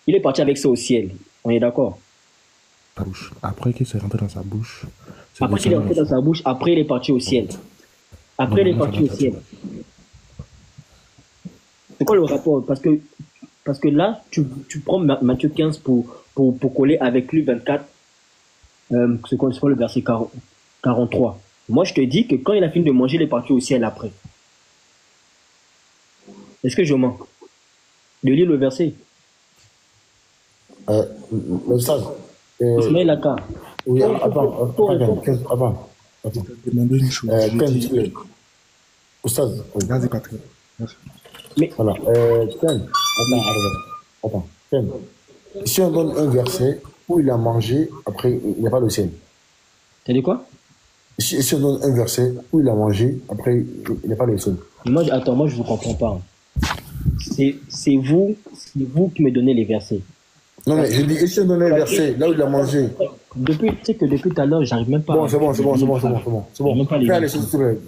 Il est parti avec ça au ciel. On est d'accord? Après qu'il s'est rentré dans sa bouche... Après qu'il est rentré dans sa bouche, après il est parti au ciel. Après il est parti au ciel. C'est quoi le rapport? Parce que là, tu prends Matthieu 15 pour coller avec Luc 24. C'est quoi le verset 43? Moi, je te dis que quand il a fini de manger, il est parti au ciel après. Est-ce que je mens? De lire le verset. Le sage. Ismaël Aka. Oui, attends. Demandez une chose. Oustaz. Vas-y, Patrick. Mais... Voilà. Attends. Si on donne un verset où il a mangé, après, il n'y a pas le ciel. T'as dit quoi? Si on donne un verset où il a mangé, après, il n'y a pas le ciel. Moi, je ne vous comprends pas. C'est vous qui me donnez les versets. Non, mais je dis, et si on donne un verset là où il a mangé? Tu sais que depuis tout à l'heure, j'arrive même pas. Bon, c'est bon. Fais aller, s'il te plaît.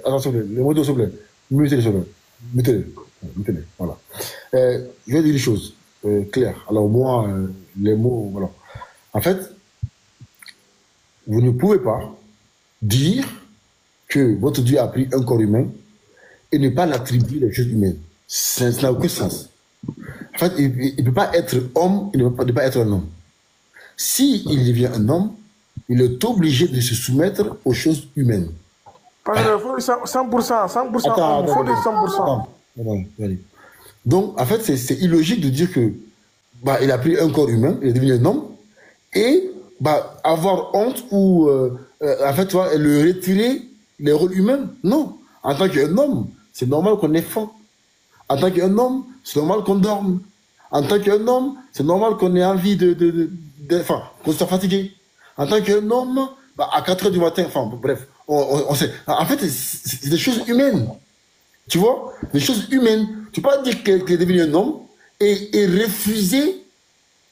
Attention, les motos, s'il te plaît. Mettez-les. Voilà. Je vais dire des choses claires. Alors, moi, les mots, voilà. En fait, vous ne pouvez pas dire que votre Dieu a pris un corps humain et ne pas l'attribuer les choses humaines. Ça n'a aucun sens. En fait, il ne peut pas être homme, il ne peut pas être un homme. S'il devient un homme, il est obligé de se soumettre aux choses humaines. Parce qu'il faut 100%, il faut des 100%. Attends. Donc, en fait, c'est illogique de dire que il a pris un corps humain, il est devenu un homme, et avoir honte ou, en fait, tu vois, le retirer les rôles humains. Non. En tant qu'un homme, c'est normal qu'on ait faim. En tant qu'un homme, c'est normal qu'on dorme. En tant qu'un homme, c'est normal qu'on ait envie qu'on soit fatigué. En tant qu'un homme, à 4 h du matin, bref, on sait. En fait, c'est des choses humaines. Tu vois? Des choses humaines. Tu peux pas dire qu'il est devenu un homme et refuser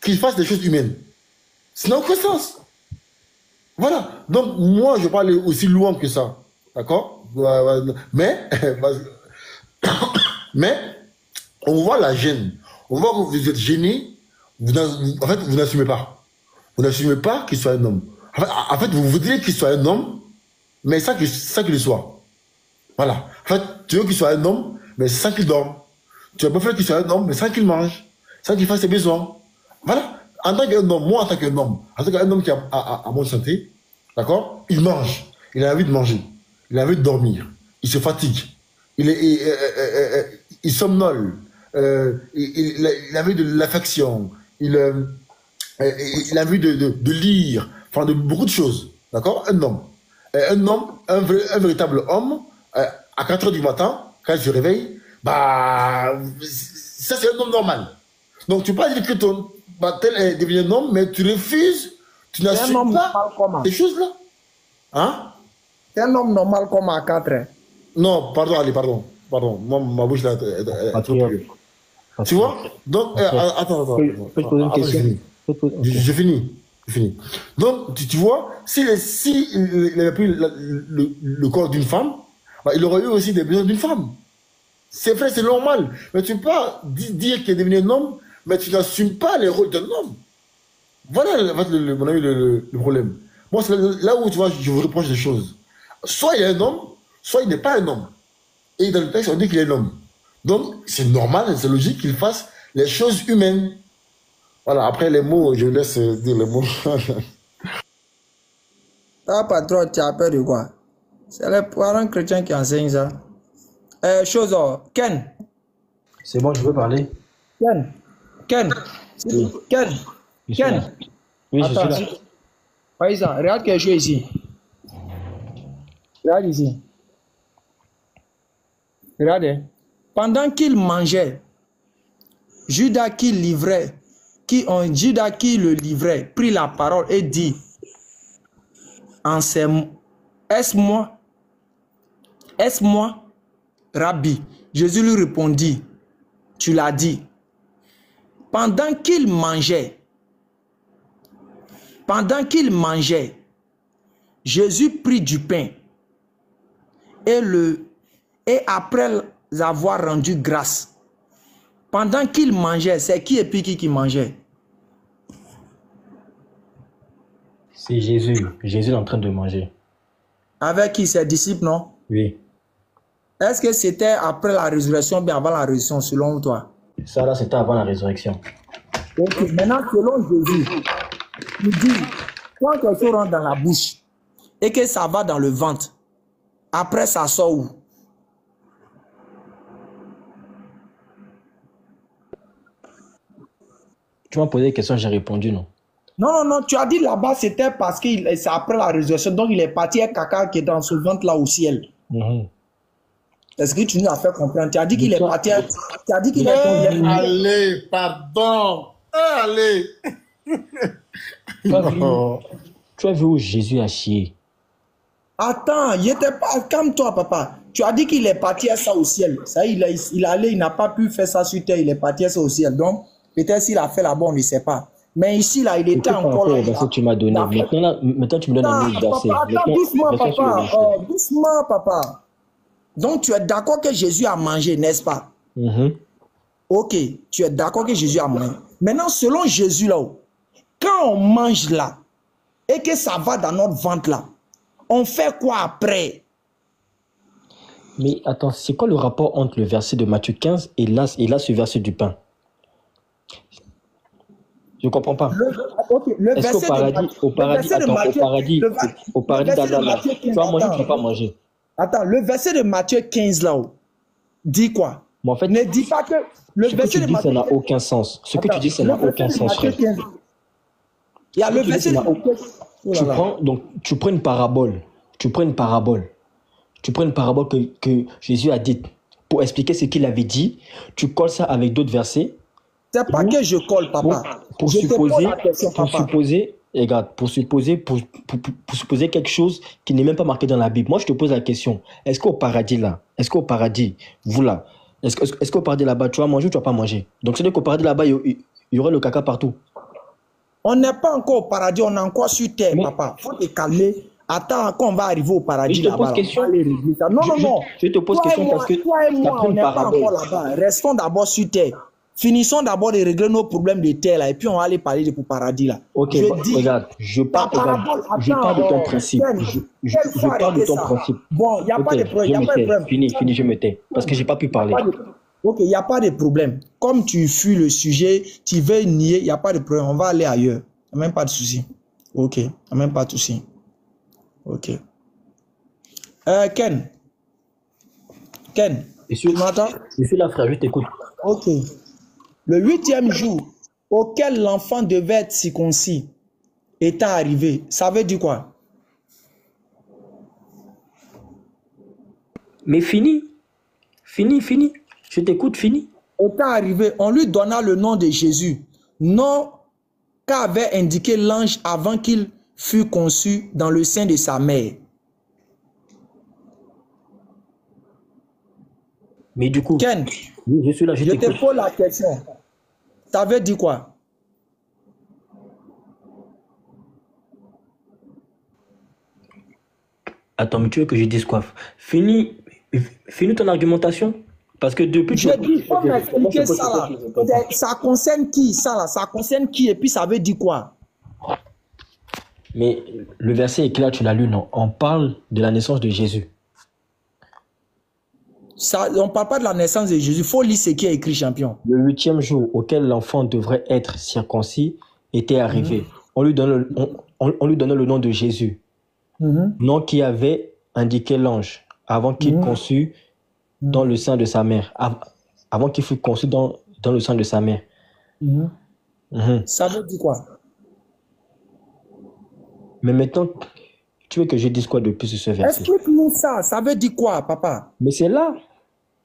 qu'il fasse des choses humaines. Ça n'a aucun sens. Voilà. Donc, moi, je parle aussi loin que ça. D'accord? Mais, mais, on voit la gêne. On voit que vous êtes gêné. En fait, vous n'assumez pas. Vous n'assumez pas qu'il soit un homme. En fait, vous voudriez qu'il soit un homme, mais sans qu'il le soit. Voilà. En fait, tu veux qu'il soit un homme, mais sans qu'il dorme. Tu veux pas faire qu'il soit un homme, mais sans qu'il mange, sans qu'il fasse ses besoins. Voilà. En tant qu'un homme, moi, en tant qu'un homme qui a bonne santé, d'accord, il mange. Il a envie de manger. Il a envie de dormir. Il se fatigue. Il somnole. Il a envie de l'affection. Il a envie de lire. Enfin, de beaucoup de choses. D'accord? Un homme. Un véritable homme, à 4 heures du matin, quand il se réveille, bah, ça c'est un homme normal. Donc tu peux pas dire que tel est devenu un homme, mais tu refuses, tu n'assumes pas ces choses-là. Hein? C'est un homme normal comme à 4 heures. Non, pardon, allez, pardon. Moi, ma bouche là, est trop pure. Tu vois? Donc, attends. Peux-je poser une question? Je finis. Donc, tu vois, s'il avait pris le corps d'une femme, bah, il aurait eu aussi des besoins d'une femme. C'est vrai, c'est normal. Mais tu ne peux pas dire qu'il est devenu un homme, mais tu n'assumes pas les rôles d'un homme. Voilà, en fait, mon ami, le problème. Moi, c'est là où, tu vois, je vous reproche des choses. Soit il est un homme, soit il n'est pas un homme. Et dans le texte, on dit qu'il est un homme. Donc, c'est normal, c'est logique qu'il fasse les choses humaines. Voilà, après les mots, je laisse dire les mots. Ah, patron, tu as peur de quoi? C'est les parents chrétiens qui enseignent ça. Ken. C'est bon, je veux parler. Ken. Oui. Ken. Oui, je suis là. Païsa, regarde quelque chose ici. Regarde ici. Regardez. Pendant qu'il mangeait, Judas qui le livrait, prit la parole et dit, est-ce moi, Rabbi? Jésus lui répondit, tu l'as dit. Pendant qu'il mangeait, Jésus prit du pain et après avoir rendu grâce, pendant qu'il mangeait, c'est qui et puis qui mangeait? C'est Jésus. Jésus est en train de manger. Avec qui? Ses disciples, non? Oui. Est-ce que c'était après la résurrection ou bien avant la résurrection, selon toi? Ça là, c'était avant la résurrection. Donc, maintenant, selon Jésus, il dit, quand quelque chose rentre dans la bouche et que ça va dans le ventre, après ça sort où? Tu m'as posé des questions, j'ai répondu non. Non, tu as dit là-bas, c'était parce que c'est après la résurrection, donc il est parti avec caca qui est dans ce ventre-là au ciel. Est-ce que tu nous as fait comprendre? Tu as dit qu'il est parti, tu as dit qu'il est... Allez, pardon. Allez. Tu as vu où Jésus a chié? Attends, il était pas... Calme-toi, papa. Tu as dit qu'il est parti à ça au ciel. Ça, il n'a pas pu faire ça sur terre, il est parti à ça au ciel. Donc, peut-être s'il a fait là-bas, on ne sait pas. Mais ici, là, il était encore là. C'est tu m'as donné. Maintenant, tu me donnes un autre verset. Attends, doucement, papa. Doucement, papa. Donc, tu es d'accord que Jésus a mangé, n'est-ce pas? Ok, tu es d'accord que Jésus a mangé. Maintenant, selon Jésus, là, quand on mange là, et que ça va dans notre ventre là, on fait quoi après? Mais attends, c'est quoi le rapport entre le verset de Matthieu 15 et là ce verset du pain? Je ne comprends pas. Est-ce qu'au paradis, d'Adam, tu vas manger ou tu ne vas pas manger? Attends, le verset de Matthieu 15 là-haut, dit quoi? Mais en fait, ne dis pas que le ce que tu dis, ça n'a aucun sens. Ce que tu dis, ça n'a aucun sens, frère. Il y a le verset tu prends une parabole. Tu prends une parabole que Jésus a dite pour expliquer ce qu'il avait dit. Tu colles ça avec d'autres versets. C'est pas que je colle, papa. Pour supposer quelque chose qui n'est même pas marqué dans la Bible. Moi, je te pose la question. Est-ce qu'au paradis, vous là, Est-ce qu'au paradis là-bas, tu vas manger ou tu vas pas manger? Donc, c'est-à-dire qu'au paradis là-bas, il y aurait le caca partout. On n'est pas encore au paradis, on est encore sur terre, papa. Faut te calmer. Attends, quand on va arriver au paradis là-bas, on va aller régler ça. Non, non, non. Je te pose question parce que toi et moi, on n'est pas encore là-bas. Restons d'abord sur terre. Finissons d'abord de régler nos problèmes de terre là, et puis on va aller parler de paradis là. Ok, regarde, je parle de ton principe. Je parle de ton principe. Bon, il n'y a pas de problème. Fini, je me tais. Parce que j'ai pas pu parler. Ok, il n'y a pas de problème. Comme tu fuis le sujet, tu veux nier, il n'y a pas de problème. On va aller ailleurs. Il n'y a même pas de souci. Ok, il n'y a même pas de souci. Ok. Ken, tu m'entends? Je suis là, frère, je t'écoute. Ok. Le 8e jour auquel l'enfant devait être circoncis étant arrivé, ça veut dire quoi? Mais fini. Je t'écoute, fini. Étant arrivé, on lui donna le nom de Jésus, nom qu'avait indiqué l'ange avant qu'il fût conçu dans le sein de sa mère. Mais du coup, Ken, oui, je suis là, je te pose la question. Ça veut dire quoi? Attends, mais tu veux que je dise quoi? Finis ton argumentation. Parce que depuis... Je dis, faut m'expliquer ça là. Ça concerne qui, ça là? Ça concerne qui et puis ça veut dire quoi? Mais le verset est clair, tu l'as lu, non? On parle de la naissance de Jésus. Ça, on ne parle pas de la naissance de Jésus. Il faut lire ce qui est écrit, champion. Le 8e jour auquel l'enfant devrait être circoncis était arrivé. On lui donnait le nom de Jésus. Nom qui avait indiqué l'ange avant qu'il conçut dans le sein de sa mère. Avant qu'il fût conçu dans le sein de sa mère. Ça veut dire quoi? Mais maintenant, tu veux que je dise quoi de plus sur ce verset? Explique-nous ça. Ça veut dire quoi, papa? Mais c'est là.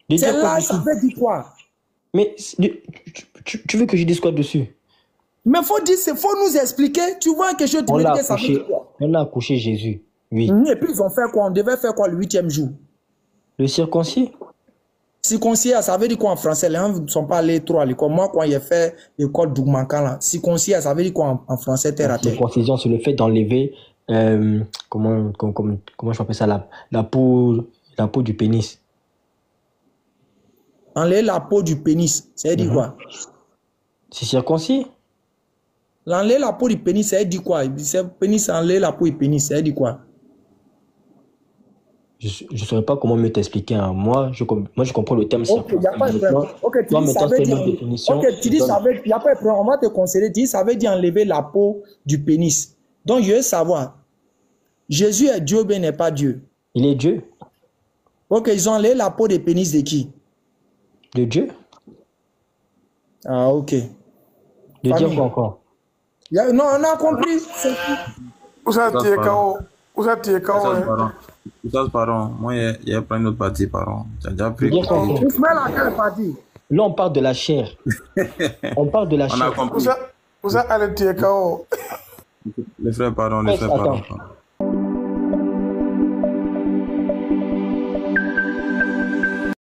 C'est là, ça veut dire quoi? Mais tu veux que je dise quoi dessus? Mais faut nous expliquer. Tu vois quelque chose de médical, ça veut dire quoi? On a accouché Jésus, oui. Et puis ils ont fait quoi? On devait faire quoi le 8e jour? Le circoncis. Circoncis, ça veut dire quoi en français? Les gens ne sont pas allés trop à l'école. Moi, quand j'ai fait l'école d'Ougmankan, là, circoncis, ça veut dire quoi en français, terre à terre? Circoncision, c'est le fait d'enlever, comment je appelle ça, la peau du pénis. Enlever la peau du pénis, ça veut dire quoi? C'est circoncis. Enlever la peau du pénis, ça veut dire quoi? Pénis, enlever la peau du pénis, ça veut dire quoi? Je ne saurais pas comment mieux t'expliquer. Hein. Moi, je comprends le terme circoncis. Ok, il n'y a pas de problème. Ok, tu dis ça veut dire... Ok, tu dis ça veut... Il n'y a pas de problème. On va te conseiller. Tu dis ça veut dire enlever la peau du pénis. Donc, je veux savoir, Jésus est Dieu ou bien n'est pas Dieu? Il est Dieu. Ok, ils ont enlevé la peau des pénis de qui? De Dieu. Ah, ok. De Dieu quoi encore? Non, on a compris. Où ça t'es KO? Où ça t'es KO? Pardon. Moi, il y a plein d'autres parties, pardon. Tu as déjà pris. Tu mets laquelle partie? Là, on parle de la chair. On parle de la chair. Où ça t'es KO? Les frères, pardon.